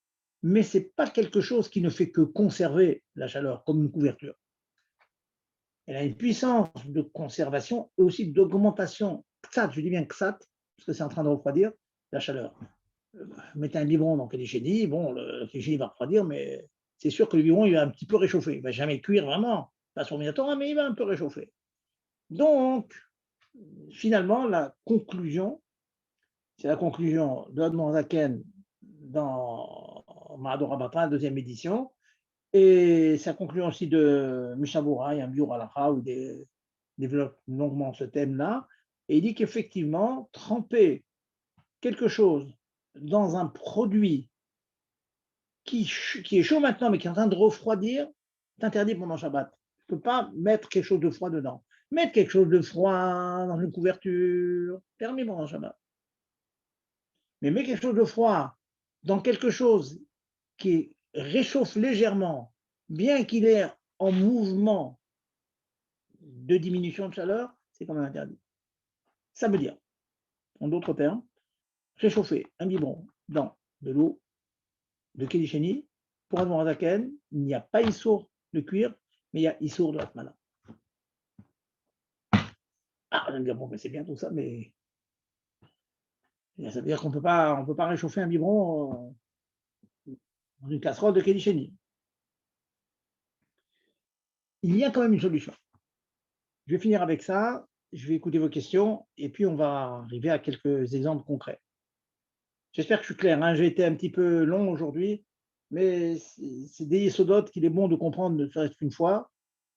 mais ce n'est pas quelque chose qui ne fait que conserver la chaleur, comme une couverture. Elle a une puissance de conservation et aussi d'augmentation, ksat, je dis bien ksat, parce que c'est en train de refroidir la chaleur. Mettez un biberon dans le Kélicheni, bon, le Kélicheni va refroidir, mais c'est sûr que le biberon, il va un petit peu réchauffer. Il ne va jamais cuire vraiment, pas sur Minatora, mais il va un peu réchauffer. Donc, finalement, la conclusion, c'est la conclusion de Admon Zaken dans Mahador Rabatra, deuxième édition, et sa conclusion aussi de Mishabura, un Biur Alacha, où il développe longuement ce thème-là, et il dit qu'effectivement, tremper quelque chose dans un produit qui est chaud maintenant, mais qui est en train de refroidir, c'est interdit pendant Shabbat. Tu ne peux pas mettre quelque chose de froid dedans. Mettre quelque chose de froid dans une couverture, permis pendant Shabbat. Mais mettre quelque chose de froid dans quelque chose qui réchauffe légèrement, bien qu'il est en mouvement de diminution de chaleur, c'est quand même interdit. Ça veut dire, en d'autres termes, réchauffer un biberon dans de l'eau de Kélicheni, pour Admor Zaken, il n'y a pas Issour de cuir, mais il y a Issour de Atmana. Ah, on va me dire, bon, c'est bien tout ça, mais ça veut dire qu'on ne peut pas réchauffer un biberon dans une casserole de Kélicheni. Il y a quand même une solution. Je vais finir avec ça, je vais écouter vos questions, et puis on va arriver à quelques exemples concrets. J'espère que je suis clair, hein, j'ai été un petit peu long aujourd'hui, mais c'est des yesodot qu'il est bon de comprendre ne serait-ce qu'une fois,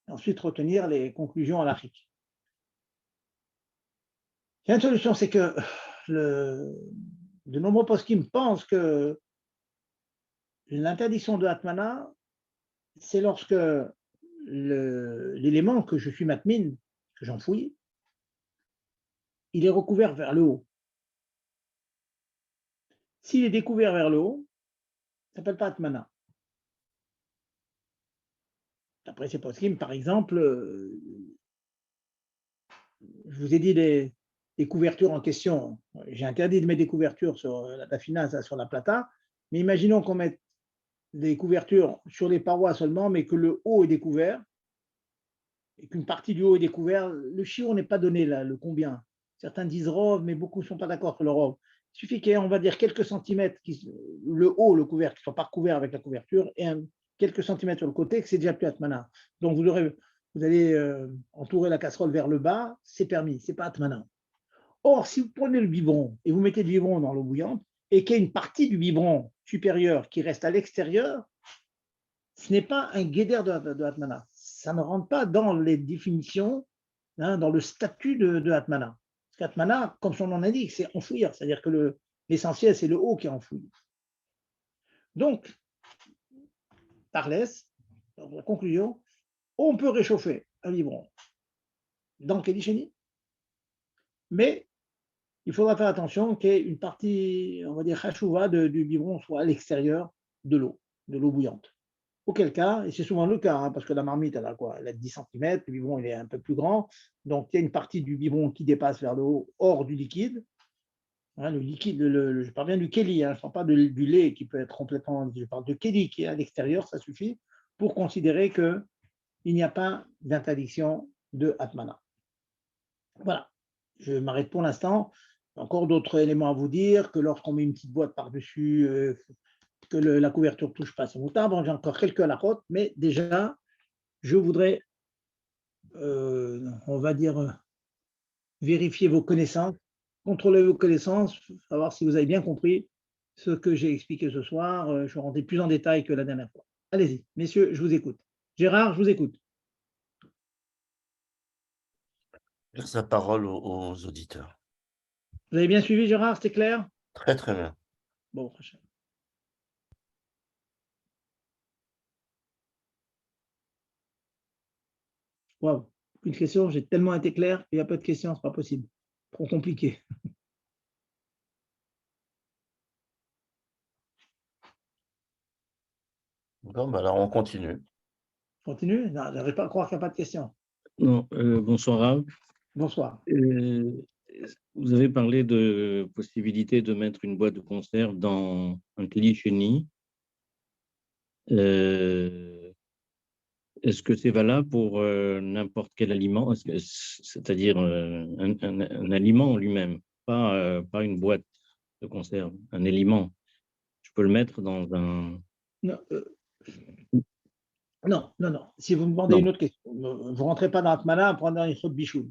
et ensuite retenir les conclusions à l'Afrique. Il y a une solution, c'est que de nombreux poskim pensent que l'interdiction de Atmana, c'est lorsque l'élément que je suis matmine, que j'enfouis, il est recouvert vers le haut. S'il est découvert vers le haut, ça ne s'appelle pas Atmana. Après ces poskim, par exemple, je vous ai dit les couvertures en question. J'ai interdit de mettre des couvertures sur la tafina, sur la plata, mais imaginons qu'on mette des couvertures sur les parois seulement, mais que le haut est découvert, et qu'une partie du haut est découvert. Le chiot n'est pas donné là, le combien. Certains disent rove, mais beaucoup ne sont pas d'accord sur le rove. Il suffit qu'il y ait, on va dire, quelques centimètres, le haut, le couvercle, qui ne soit pas recouvert avec la couverture, et quelques centimètres sur le côté, que c'est déjà plus atmana. Donc vous allez entourer la casserole vers le bas, c'est permis, c'est pas atmana. Or, si vous prenez le biberon et vous mettez le biberon dans l'eau bouillante, et qu'il y a une partie du biberon supérieur qui reste à l'extérieur, ce n'est pas un guéder de Atmana. Ça ne rentre pas dans les définitions, hein, dans le statut de Atmana. Parce qu'Atmana, comme son nom l'indique, c'est enfouir, c'est-à-dire que l'essentiel, c'est le haut qui est enfoui. Donc, Parlès, la conclusion, on peut réchauffer un biberon dans le Kélicheni, mais il faudra faire attention qu'il y ait une partie, on va dire, chachouva du biberon soit à l'extérieur de l'eau bouillante. Auquel cas, et c'est souvent le cas, hein, parce que la marmite, elle a quoi? Elle a 10 cm, le biberon, il est un peu plus grand, donc il y a une partie du biberon qui dépasse vers le haut, hors du liquide. Hein, le liquide, je parle bien du kéli, hein, je ne parle pas du lait qui peut être complètement, je parle de kéli qui est à l'extérieur, ça suffit pour considérer qu'il n'y a pas d'interdiction de atmana. Voilà, je m'arrête pour l'instant. Encore d'autres éléments à vous dire, que lorsqu'on met une petite boîte par-dessus, que la couverture ne touche pas son moutarde. Bon, j'ai encore quelques à la côte, mais déjà, je voudrais, on va dire, vérifier vos connaissances, contrôler vos connaissances, savoir si vous avez bien compris ce que j'ai expliqué ce soir. Je vais rentrer plus en détail que la dernière fois. Allez-y, messieurs, je vous écoute. Gérard, je vous écoute. Laisse la parole aux auditeurs. Vous avez bien suivi, Gérard? C'était clair? Très, très bien. Bon, très cher. Waouh, une question, j'ai tellement été clair, il n'y a pas de question, c'est pas possible. Trop compliqué. Bon, bah, alors on continue. Continue? Non, j'arrive pas à croire qu'il n'y a pas de question. Non, bonsoir Rav. Bonsoir. Vous avez parlé de possibilité de mettre une boîte de conserve dans un chenille. Est-ce que c'est valable pour n'importe quel aliment? C'est-à-dire un aliment en lui-même, pas une boîte de conserve, un aliment. Je peux le mettre dans un… Non, non. Si vous me demandez Non, une autre question, vous ne rentrez pas dans Atmana en prenant une chod bichoun.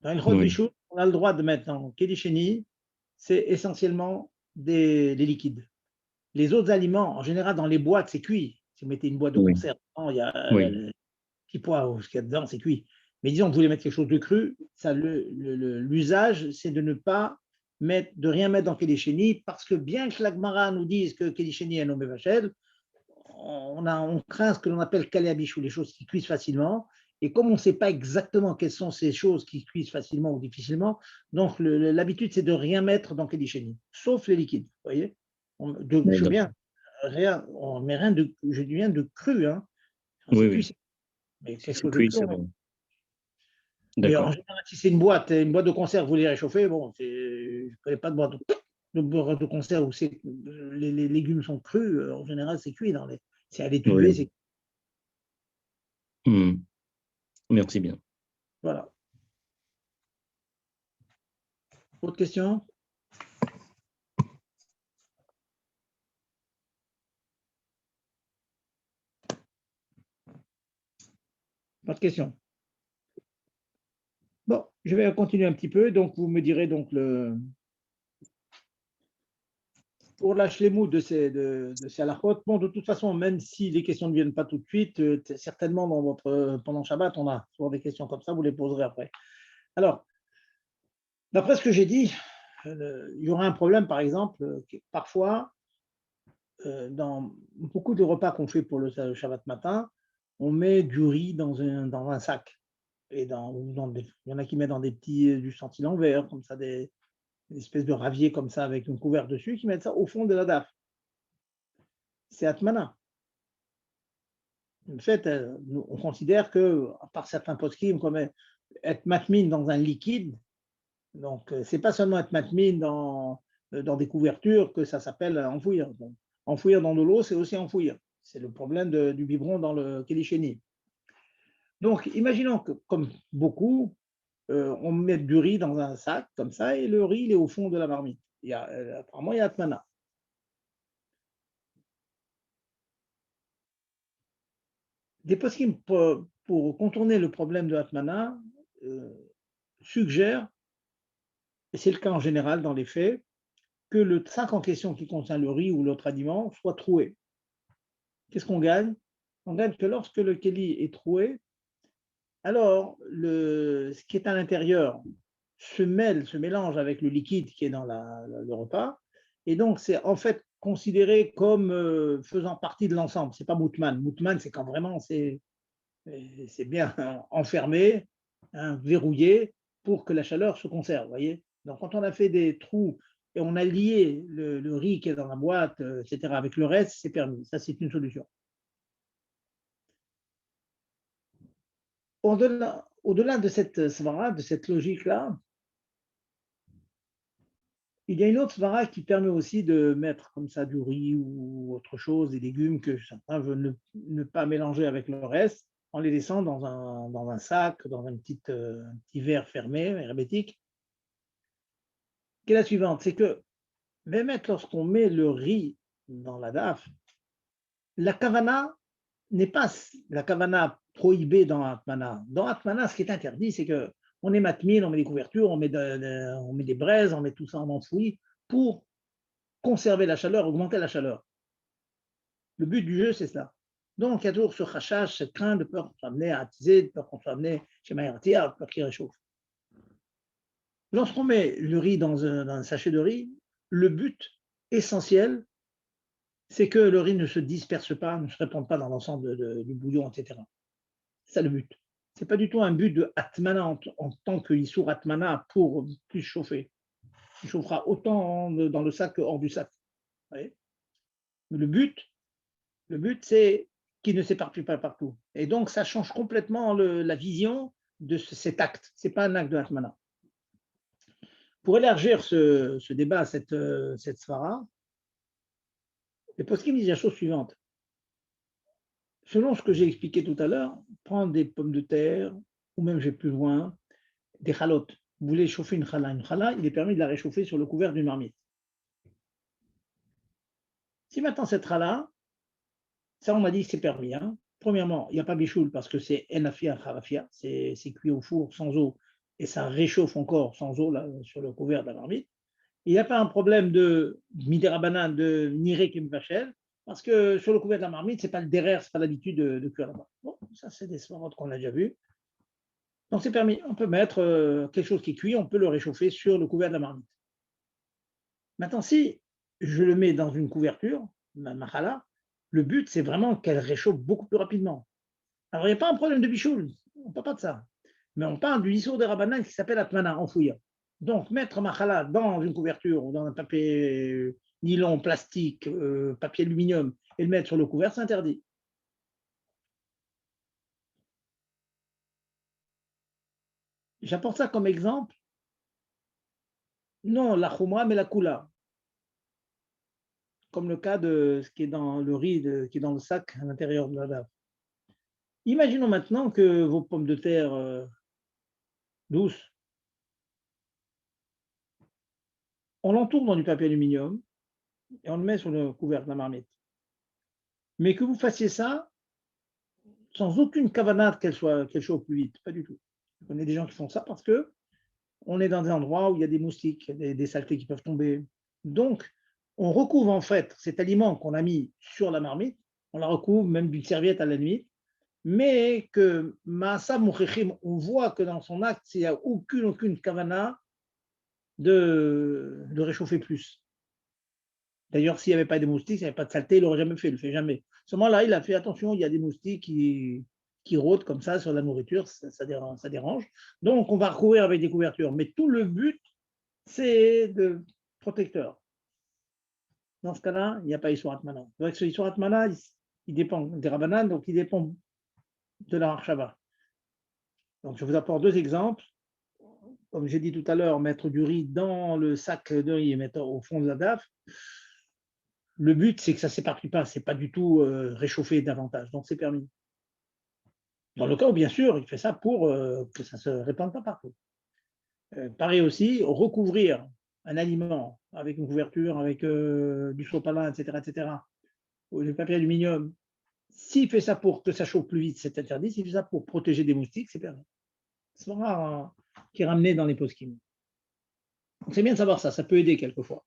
Dans une chod oui, bichoun, on a le droit de mettre dans Kedisheni, c'est essentiellement des liquides. Les autres aliments, en général, dans les boîtes, c'est cuit. Si vous mettez une boîte de oui, conserve, il y a oui, le petit pois ou ce qu'il y a dedans, c'est cuit. Mais disons que vous voulez mettre quelque chose de cru, l'usage, c'est de ne pas de rien mettre dans Kedisheni, parce que bien que l'Agmara nous dise que Kedisheni est nommé Vachel, on craint ce que l'on appelle Kaléabichou, les choses qui cuisent facilement. Et comme on ne sait pas exactement quelles sont ces choses qui cuisent facilement ou difficilement, donc l'habitude, c'est de rien mettre dans Kedisheni, sauf les liquides. Vous voyez, je veux bien, rien, on met rien de, je dis bien de cru. Hein. Quand oui, c'est oui. cuit, mais Si quelque c'est chose de cuit, cru. c'est bon. Mais en D'accord. général, si c'est une boîte de conserve, vous les réchauffez, bon, je ne connais pas de conserve où les légumes sont crus. En général, c'est cuit c'est à l'étuvée, Oui. c'est Merci bien. voilà. Autre question? Pas de question. Bon, je vais continuer un petit peu. Donc, vous me direz donc pour la shlemut de ces halachot. Bon, de toute façon, même si les questions ne viennent pas tout de suite, certainement pendant Shabbat, on a souvent des questions comme ça, vous les poserez après. Alors, d'après ce que j'ai dit, il y aura un problème, par exemple, parfois, dans beaucoup de repas qu'on fait pour le Shabbat matin, on met du riz dans un sac. Et il y en a qui mettent dans des petits ustensiles en verre, comme ça, des espèces de raviers comme ça, avec une couverte dessus, qui mettent ça au fond de la daf. C'est Atmana. En fait, on considère que, par certains poskim, comme être matmin dans un liquide, donc c'est pas seulement être matmin dans des couvertures que ça s'appelle enfouir. Donc, enfouir dans de l'eau, c'est aussi enfouir. C'est le problème du biberon dans le kélichéni. Donc, imaginons que, comme beaucoup, on met du riz dans un sac comme ça et le riz il est au fond de la marmite. Apparemment, il y a Atmana. Des poskim pour contourner le problème de Atmana suggèrent, et c'est le cas en général dans les faits, que le sac en question qui contient le riz ou l'autre aliment soit troué. Qu'est-ce qu'on gagne? On gagne que lorsque le keli est troué, alors ce qui est à l'intérieur se mélange avec le liquide qui est dans le repas, et donc c'est en fait considéré comme faisant partie de l'ensemble. C'est pas Moutman. Moutman, c'est quand vraiment c'est bien enfermé, hein, verrouillé, pour que la chaleur se conserve. Voyez. Donc quand on a fait des trous et on a lié le riz qui est dans la boîte, etc., avec le reste, c'est permis. Ça, c'est une solution. Au-delà de cette svara, de cette logique-là, il y a une autre svara qui permet aussi de mettre comme ça du riz ou autre chose, des légumes que certains veulent ne pas mélanger avec le reste, en les laissant dans un sac, dans un petit verre fermé, hermétique, qui est la suivante, c'est que même lorsqu'on met le riz dans la daf, la kavana n'est pas la kavana prohibée dans Atmana. Dans Atmana, ce qui est interdit, c'est que on est matmine, on met des couvertures, on met des braises, on met tout ça en enfoui pour conserver la chaleur, augmenter la chaleur. Le but du jeu, c'est ça. Donc, il y a toujours ce rachage, cette crainte de peur qu'on soit amené à attiser, de peur qu'on soit amené chez Maïratia, de peur qu'il réchauffe. Lorsqu'on met le riz dans un sachet de riz, le but essentiel, c'est que le riz ne se disperse pas, ne se répande pas dans l'ensemble du bouillon, etc. C'est ça le but. Ce n'est pas du tout un but de Atmana en tant que Issour Atmana pour plus chauffer. Il chauffera autant dans le sac que hors du sac. Vous voyez. Le but, c'est qu'il ne s'éparpille pas partout. Et donc, ça change complètement la vision de cet acte. Ce n'est pas un acte de Atmana. Pour élargir ce débat, cette svara, les poskim disent la chose suivante. Selon ce que j'ai expliqué tout à l'heure, prendre des pommes de terre, ou même j'ai plus loin, des chalotes. Vous voulez chauffer une chala, il est permis de la réchauffer sur le couvert d'une marmite. Si maintenant cette chala, ça on m'a dit que c'est permis. Hein. Premièrement, il n'y a pas bichoul parce que c'est enafia harafia, c'est cuit au four sans eau et ça réchauffe encore sans eau là, sur le couvert de la marmite. Il n'y a pas un problème de midérabanan, de niré vachel, parce que sur le couvert de la marmite, ce n'est pas le derrière, ce n'est pas l'habitude de cuire là-bas. Bon, ça, c'est des svarot qu'on a déjà vus. Donc, c'est permis. On peut mettre quelque chose qui est cuit, on peut le réchauffer sur le couvert de la marmite. Maintenant, si je le mets dans une couverture, ma machala, le but, c'est vraiment qu'elle réchauffe beaucoup plus rapidement. Alors, il n'y a pas un problème de bichoul, on ne parle pas de ça. Mais on parle du lissour de rabanan qui s'appelle atmana, en fouillant. Donc, mettre ma chala dans une couverture ou dans un papier nylon, plastique, papier aluminium et le mettre sur le couvert, c'est interdit. J'apporte ça comme exemple, non la chouma, mais la kula. Comme le cas de ce qui est dans le riz, qui est dans le sac à l'intérieur de la lave. Imaginons maintenant que vos pommes de terre douces, on l'entoure dans du papier aluminium et on le met sur le couvert de la marmite. Mais que vous fassiez ça sans aucune cavanade qu'elle chauffe plus vite, pas du tout. Je connais des gens qui font ça parce que on est dans des endroits où il y a des moustiques, des saletés qui peuvent tomber. Donc, on recouvre en fait cet aliment qu'on a mis sur la marmite, on la recouvre même d'une serviette à la limite, mais que Maasa Mouchechim, on voit que dans son acte, il n'y a aucune kavana de réchauffer plus. D'ailleurs, s'il n'y avait pas de moustiques, s'il n'y avait pas de saleté, il n'aurait jamais fait, il ne le fait jamais. Seulement là, il a fait attention, il y a des moustiques qui rôdent comme ça sur la nourriture, ça dérange. Donc, on va recouvrir avec des couvertures. Mais tout le but, c'est de protecteur. Dans ce cas-là, il n'y a pas Issour Atmana. Donc, ce Issour Atmana, il dépend des Rabbanan, donc il dépend de la Harshava. Donc, je vous apporte deux exemples. Comme j'ai dit tout à l'heure, mettre du riz dans le sac de riz et mettre au fond de la DAF, le but, c'est que ça ne s'éparpille pas, ce n'est pas du tout réchauffer davantage, donc c'est permis. Dans le cas où, bien sûr, il fait ça pour que ça ne se répande pas partout. Pareil aussi, recouvrir un aliment avec une couverture, avec du sopalin, etc., ou du papier aluminium, s'il fait ça pour que ça chauffe plus vite, c'est interdit. S'il fait ça pour protéger des moustiques, c'est permis. C'est rare qui est ramené dans les poskim. C'est bien de savoir ça, ça peut aider quelquefois.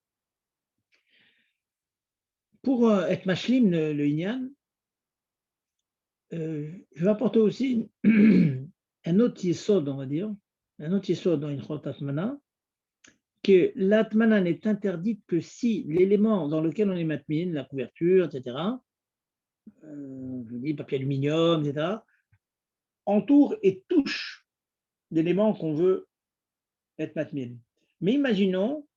Pour être mashlim, le Inyan, je vais apporter aussi un autre yesod, on va dire, un autre yesod dans une chot atmana, que l'atmana n'est interdite que si l'élément dans lequel on est matmine, la couverture, etc., je dis papier aluminium, etc., entoure et touche l'élément qu'on veut être matmine. Mais imaginons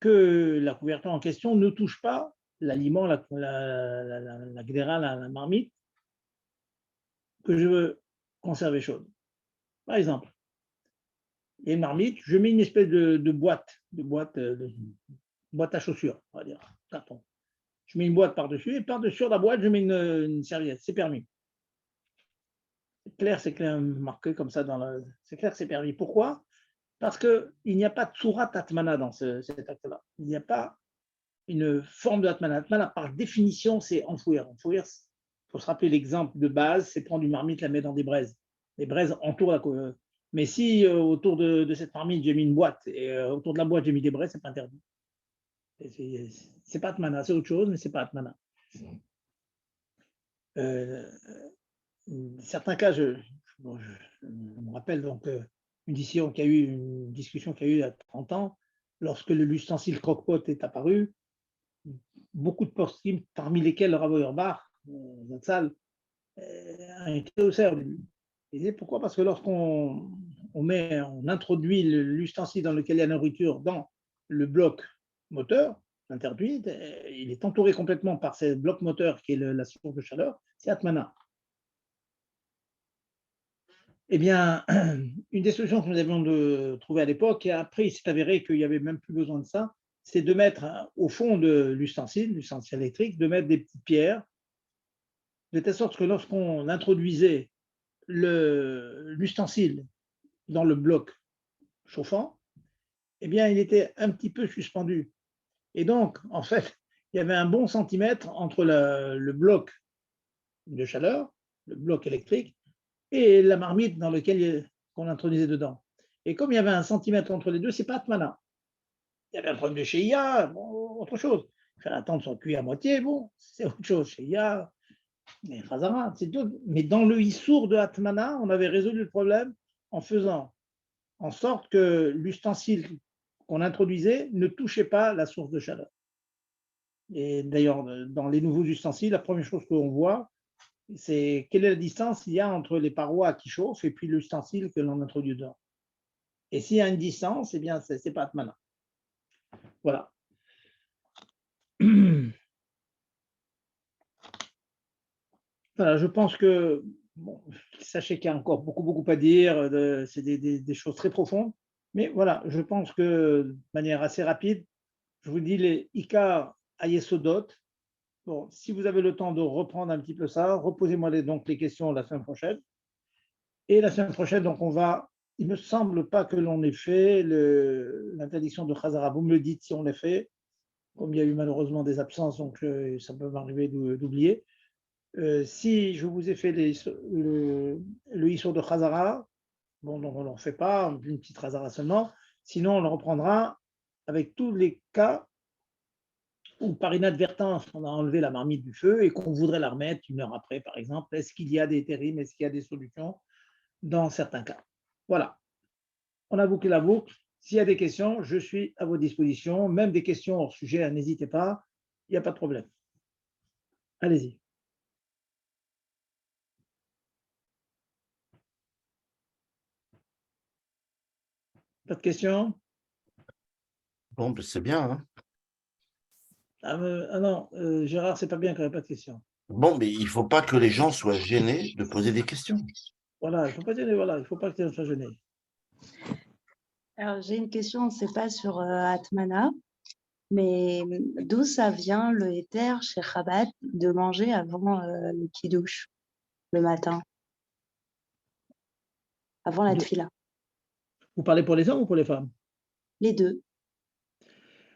que la couverture en question ne touche pas l'aliment, la gdera, la marmite, que je veux conserver chaude. Par exemple, il y a une marmite, je mets une espèce de boîte à chaussures, on va dire, carton. Je mets une boîte par-dessus et par-dessus la boîte, je mets une serviette, c'est permis. C'est clair, marqué comme ça c'est clair, c'est permis. Pourquoi? Parce qu'il n'y a pas de surat atmana dans cet acte-là. Il n'y a pas une forme de atmana. Atmana, par définition, c'est enfouir. Enfouir, il faut se rappeler l'exemple de base, c'est prendre une marmite, la mettre dans des braises. Les braises entourent la. Mais si autour de cette marmite, j'ai mis une boîte et autour de la boîte, j'ai mis des braises, c'est pas interdit. C'est pas atmana, c'est autre chose, mais c'est pas atmana. certains cas, je me rappelle donc une discussion qu'il y a eu il y a 30 ans, lorsque l'ustensile croque-pot est apparu, beaucoup de poskim, parmi lesquels le Rav Auerbach, Zatzal, a été au cerf au début. Il disait pourquoi? Parce que lorsqu'on on introduit l'ustensile dans lequel il y a la nourriture dans le bloc moteur, interdit, il est entouré complètement par ce bloc moteur qui est la source de chaleur, c'est Atmana. Eh bien, une des solutions que nous avions trouvées à l'époque, et après il s'est avéré qu'il n'y avait même plus besoin de ça, c'est de mettre au fond de l'ustensile électrique, de mettre des petites pierres, de telle sorte que lorsqu'on introduisait l'ustensile dans le bloc chauffant, eh bien, il était un petit peu suspendu. Et donc, en fait, il y avait un bon centimètre entre le bloc de chaleur, le bloc électrique, et la marmite dans laquelle on introduisait dedans. Et comme il y avait un centimètre entre les deux, c'est pas Atmana. Il y avait un problème de Sheia, bon, autre chose. Faire attendre son cuit à moitié, bon, c'est autre chose. Sheia, mais Khazara, c'est tout. Mais dans le Issour de Atmana, on avait résolu le problème en faisant en sorte que l'ustensile qu'on introduisait ne touchait pas la source de chaleur. Et d'ailleurs, dans les nouveaux ustensiles, la première chose qu'on voit, c'est quelle est la distance qu'il y a entre les parois qui chauffent et puis l'ustensile que l'on introduit dedans. Et s'il y a une distance, eh bien, c'est pas Atmana. Voilà. Voilà, je pense que, bon, sachez qu'il y a encore beaucoup à dire, c'est des choses très profondes, mais voilà, je pense que de manière assez rapide, je vous dis les Ika Ayesodot. Bon, si vous avez le temps de reprendre un petit peu ça, reposez-moi donc les questions la semaine prochaine. Et la semaine prochaine, donc il me semble pas que l'on ait fait l'interdiction de Khazara. Vous me le dites si on l'a fait, comme il y a eu malheureusement des absences, donc ça peut m'arriver d'oublier. Si je vous ai fait le Issour de Khazara, bon, donc on n'en fait pas, une petite Khazara seulement, sinon on le reprendra avec tous les cas où par inadvertance on a enlevé la marmite du feu et qu'on voudrait la remettre 1 heure après, par exemple. Est-ce qu'il y a des terribles, est-ce qu'il y a des solutions dans certains cas? Voilà, on a bouclé la boucle. S'il y a des questions, je suis à vos dispositions, même des questions hors sujet, n'hésitez pas, il n'y a pas de problème. Allez-y. Pas de questions? Bon, ben, c'est bien, hein. Ah non, Gérard, c'est pas bien qu'il n'y ait pas de questions. Bon, mais il ne faut pas que les gens soient gênés de poser des questions. Voilà, il ne faut pas gêner, voilà, il ne faut pas que tu sois gêné. Alors, j'ai une question, c'est pas sur Atmana, mais d'où ça vient le éther chez Chabad de manger avant le kiddush, le matin, avant la tfila? Vous parlez pour les hommes ou pour les femmes? Les deux.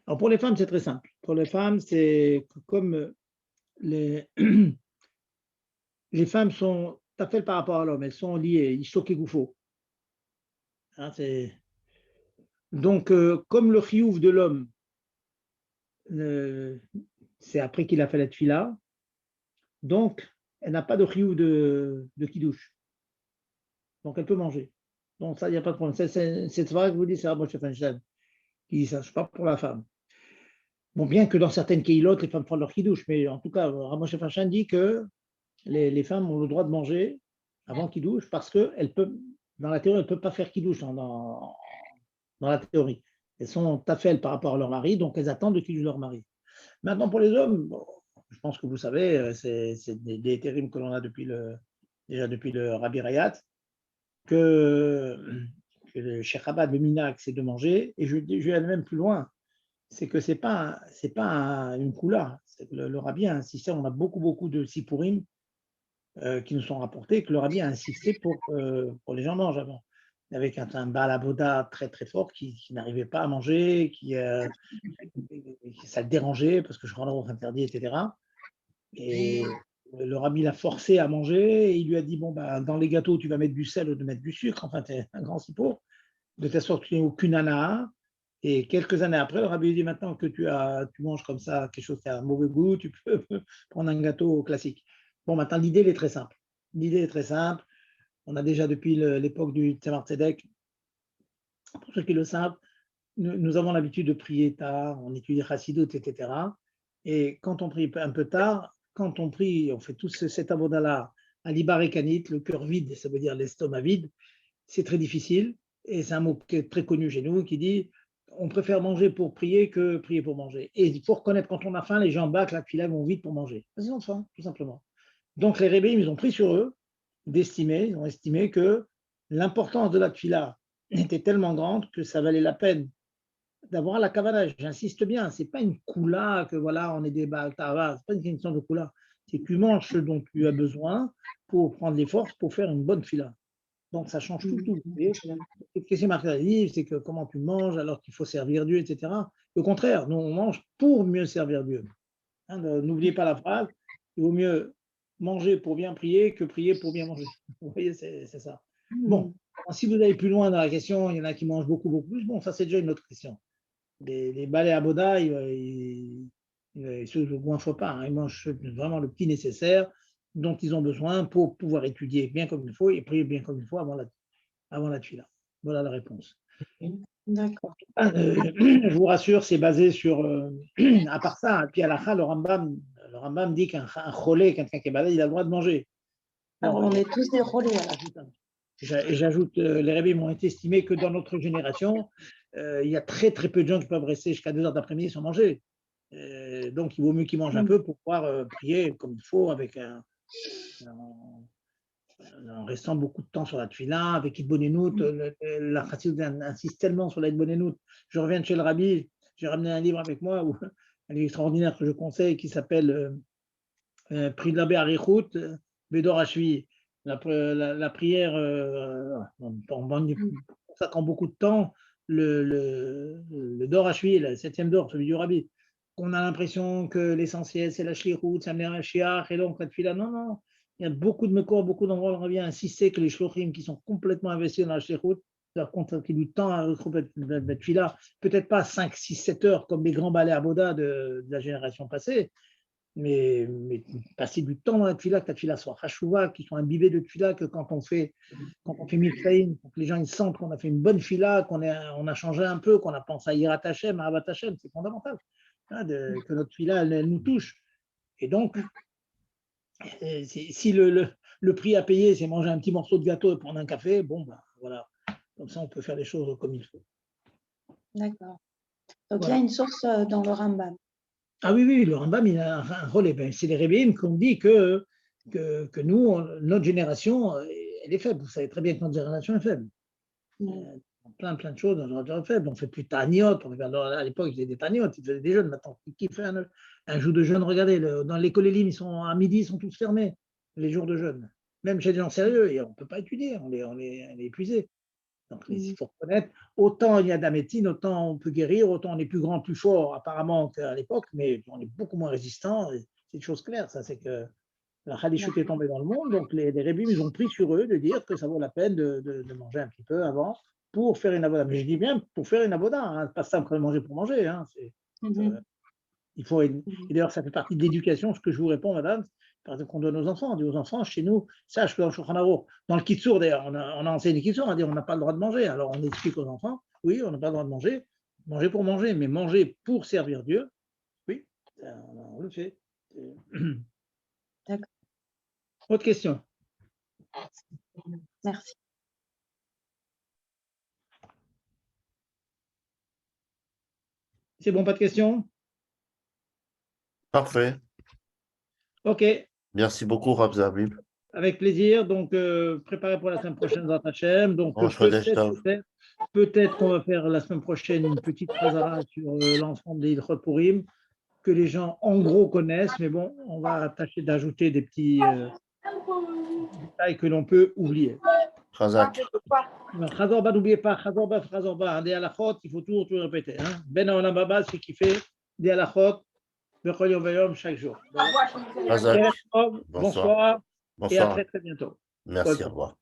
Alors pour les femmes, c'est très simple. Pour les femmes, c'est comme les femmes sont tafel par rapport à l'homme, elles sont liées, Ishtok et Goufo. Hein, donc, comme le chiouf de l'homme, c'est après qu'il a fait la tfila, donc elle n'a pas de chiouf de kiddush. Donc elle peut manger. Donc ça, il n'y a pas de problème. C'est vrai que je vous dis, c'est Rabbi Feinstein qui dit ça, je parle pour la femme. Bon, bien que dans certaines keilotes, les femmes prennent leur kiddush, mais en tout cas, Rabbi Feinstein dit que les femmes ont le droit de manger avant kiddush parce que dans la théorie, elles ne peuvent pas faire kiddush dans la théorie. Elles sont tafel par rapport à leur mari, donc elles attendent le kiddush de leur mari. Maintenant, pour les hommes, bon, je pense que vous savez, c'est des terribles que l'on a déjà depuis le Rabbi Rayat, que le Cheikh Chabad, le Minak, c'est de manger, et je vais aller même plus loin, c'est que c'est pas une coula, c'est que le Rabbi a insisté, on a beaucoup de sipurim qui nous sont rapportés, que le Rabbi a insisté pour les gens mangent avant, avec un balaboda très fort qui n'arrivait pas à manger, ça le dérangeait parce que je rends interdit, etc. Et le Rabbi l'a forcé à manger et il lui a dit, bon, bah, dans les gâteaux, tu vas mettre du sel ou de mettre du sucre, enfin, tu es un grand sipo, de telle sorte qu'il n'y ait aucune anaa. Et quelques années après, le Rabbi lui dit, maintenant que tu manges comme ça quelque chose qui a un mauvais goût, tu peux prendre un gâteau classique. Bon, maintenant, l'idée, elle est très simple. L'idée est très simple. On a déjà, depuis l'époque du Tzemar Tzedek, pour ceux qui le savent, nous avons l'habitude de prier tard, on étudie Chassidut, etc. Et quand on prie un peu tard, quand on prie, on fait tout cet avoda-là, à l'ibarekanit, le cœur vide, ça veut dire l'estomac vide, c'est très difficile. Et c'est un mot qui est très connu chez nous, qui dit on préfère manger pour prier que prier pour manger. Et il faut reconnaître, quand on a faim, les gens bas, la tefila vont vite pour manger. Ils ont faim, tout simplement. Donc les rébés, ils ont pris sur eux ils ont estimé que l'importance de la tefila était tellement grande que ça valait la peine d'avoir la kavana. J'insiste bien, c'est pas une koula que voilà, on est des baltava, c'est pas une question de koula. C'est que tu manges ce dont tu as besoin pour prendre les forces pour faire une bonne fila. Donc ça change tout. Vous voyez, ce qui est marqué dans le livre, c'est que comment tu manges alors qu'il faut servir Dieu, etc. Au contraire, nous on mange pour mieux servir Dieu. Hein, n'oubliez pas la phrase, il vaut mieux manger pour bien prier que prier pour bien manger. Vous voyez, c'est ça. Bon, si vous allez plus loin dans la question, il y en a qui mangent beaucoup plus. Bon, ça c'est déjà une autre question. Les balais à Boda, ils ne se goinfrent pas. Hein. Ils mangent vraiment le petit nécessaire dont ils ont besoin pour pouvoir étudier bien comme il faut et prier bien comme il faut avant la tefila. Voilà la réponse. D'accord. Je vous rassure, c'est basé sur, à part ça, puis à la fin, le Rambam dit qu'un cholé, quelqu'un qui est malade, il a le droit de manger. Alors, on est tous des relais alors. Et j'ajoute, les rabbis m'ont estimé que dans notre génération, il y a très très peu de gens qui peuvent rester jusqu'à 2 heures d'après-midi sans manger. Donc il vaut mieux qu'ils mangent un peu pour pouvoir prier comme il faut, en restant beaucoup de temps sur la tefila, avec Idbonenout. La Chassidut insiste tellement sur la Idbonenout. Je reviens de chez le rabbi, j'ai ramené un livre avec moi, un livre extraordinaire que je conseille, qui s'appelle Pri de l'abbé Arichut, Bédor Hashvi. La prière, en consacrant beaucoup de temps, le Dor Hashvi, le 7e Dor, celui du rabbi. On a l'impression que l'essentiel, c'est la shlichut, c'est la shiach, et donc la tefila. Non. Il y a beaucoup de mekor, beaucoup d'endroits où on revient insister que les shlochim qui sont complètement investis dans la shlichut, qui du temps à retrouver la tefila, peut-être pas 5, 6, 7 heures comme les grands balais à Boda de la génération passée, mais passer du temps dans la tefila, que la tefila soit chashouva, qu'ils soient imbibés de tefila, que quand on fait Milchaïm, pour que les gens ils sentent qu'on a fait une bonne fila, on a changé un peu, qu'on a pensé à Yirat Hashem, à Avat Hashem, c'est fondamental, hein, que notre fila, elle nous touche. Et donc, si le prix à payer, c'est manger un petit morceau de gâteau et prendre un café, bon, ben voilà, comme ça on peut faire les choses comme il faut. D'accord. Donc Voilà. il y a une source dans le Rambam. Ah oui, le Rambam, il a un rôle. C'est les Rébéim qui ont dit que nous, notre génération, elle est faible. Vous savez très bien que notre génération est faible. Plein de choses dans notre génération est faible. On ne fait plus de taniot. À l'époque, ils faisaient des taniotes, ils faisaient des jeûnes. Maintenant, qui fait un jour de jeûne? Regardez, dans l'école Elim, à midi, ils sont tous fermés, les jours de jeûne. Même chez des gens sérieux, et on ne peut pas étudier, on est épuisé. Donc, il faut reconnaître, autant il y a de la médecine, autant on peut guérir, autant on est plus grand, plus fort apparemment qu'à l'époque, mais on est beaucoup moins résistant. C'est une chose claire, ça, c'est que la Khalichout est tombée dans le monde, donc les Rébim, ils ont pris sur eux de dire que ça vaut la peine de manger un petit peu avant pour faire une avoda. Mais je dis bien pour faire une avoda, hein, pas simple manger pour manger. Hein, il faut, et d'ailleurs, ça fait partie de l'éducation, ce que je vous réponds, madame, parce qu'on donne aux enfants. On dit aux enfants, chez nous, sache que dans le Shulchan Aruch, dans le Kitsour, d'ailleurs, on a enseigné le Kitsour, on a dit on n'a pas le droit de manger. Alors on explique aux enfants, oui, on n'a pas le droit de manger pour manger, mais manger pour servir Dieu, oui, on le fait. D'accord. Autre question? Merci. C'est bon, pas de questions? Parfait. Ok. Merci beaucoup, Rav Zabib. Avec plaisir. Donc, préparez pour la semaine prochaine dans Hachem. Donc, Bon, peut-être qu'on va faire la semaine prochaine une petite chazara sur l'ensemble des Hilchot Purim que les gens en gros connaissent. Mais bon, on va tâcher d'ajouter des petits détails que l'on peut oublier. Chazak. Chazor n'oubliez pas, Chazor ba, des halachot, il faut toujours répéter. Hein. Ben Olam Haba, c'est qui fait des halachot, bechol yom vayom, chaque jour. Chazak. Bonsoir. Et à Bonsoir. très bientôt. Merci, au revoir.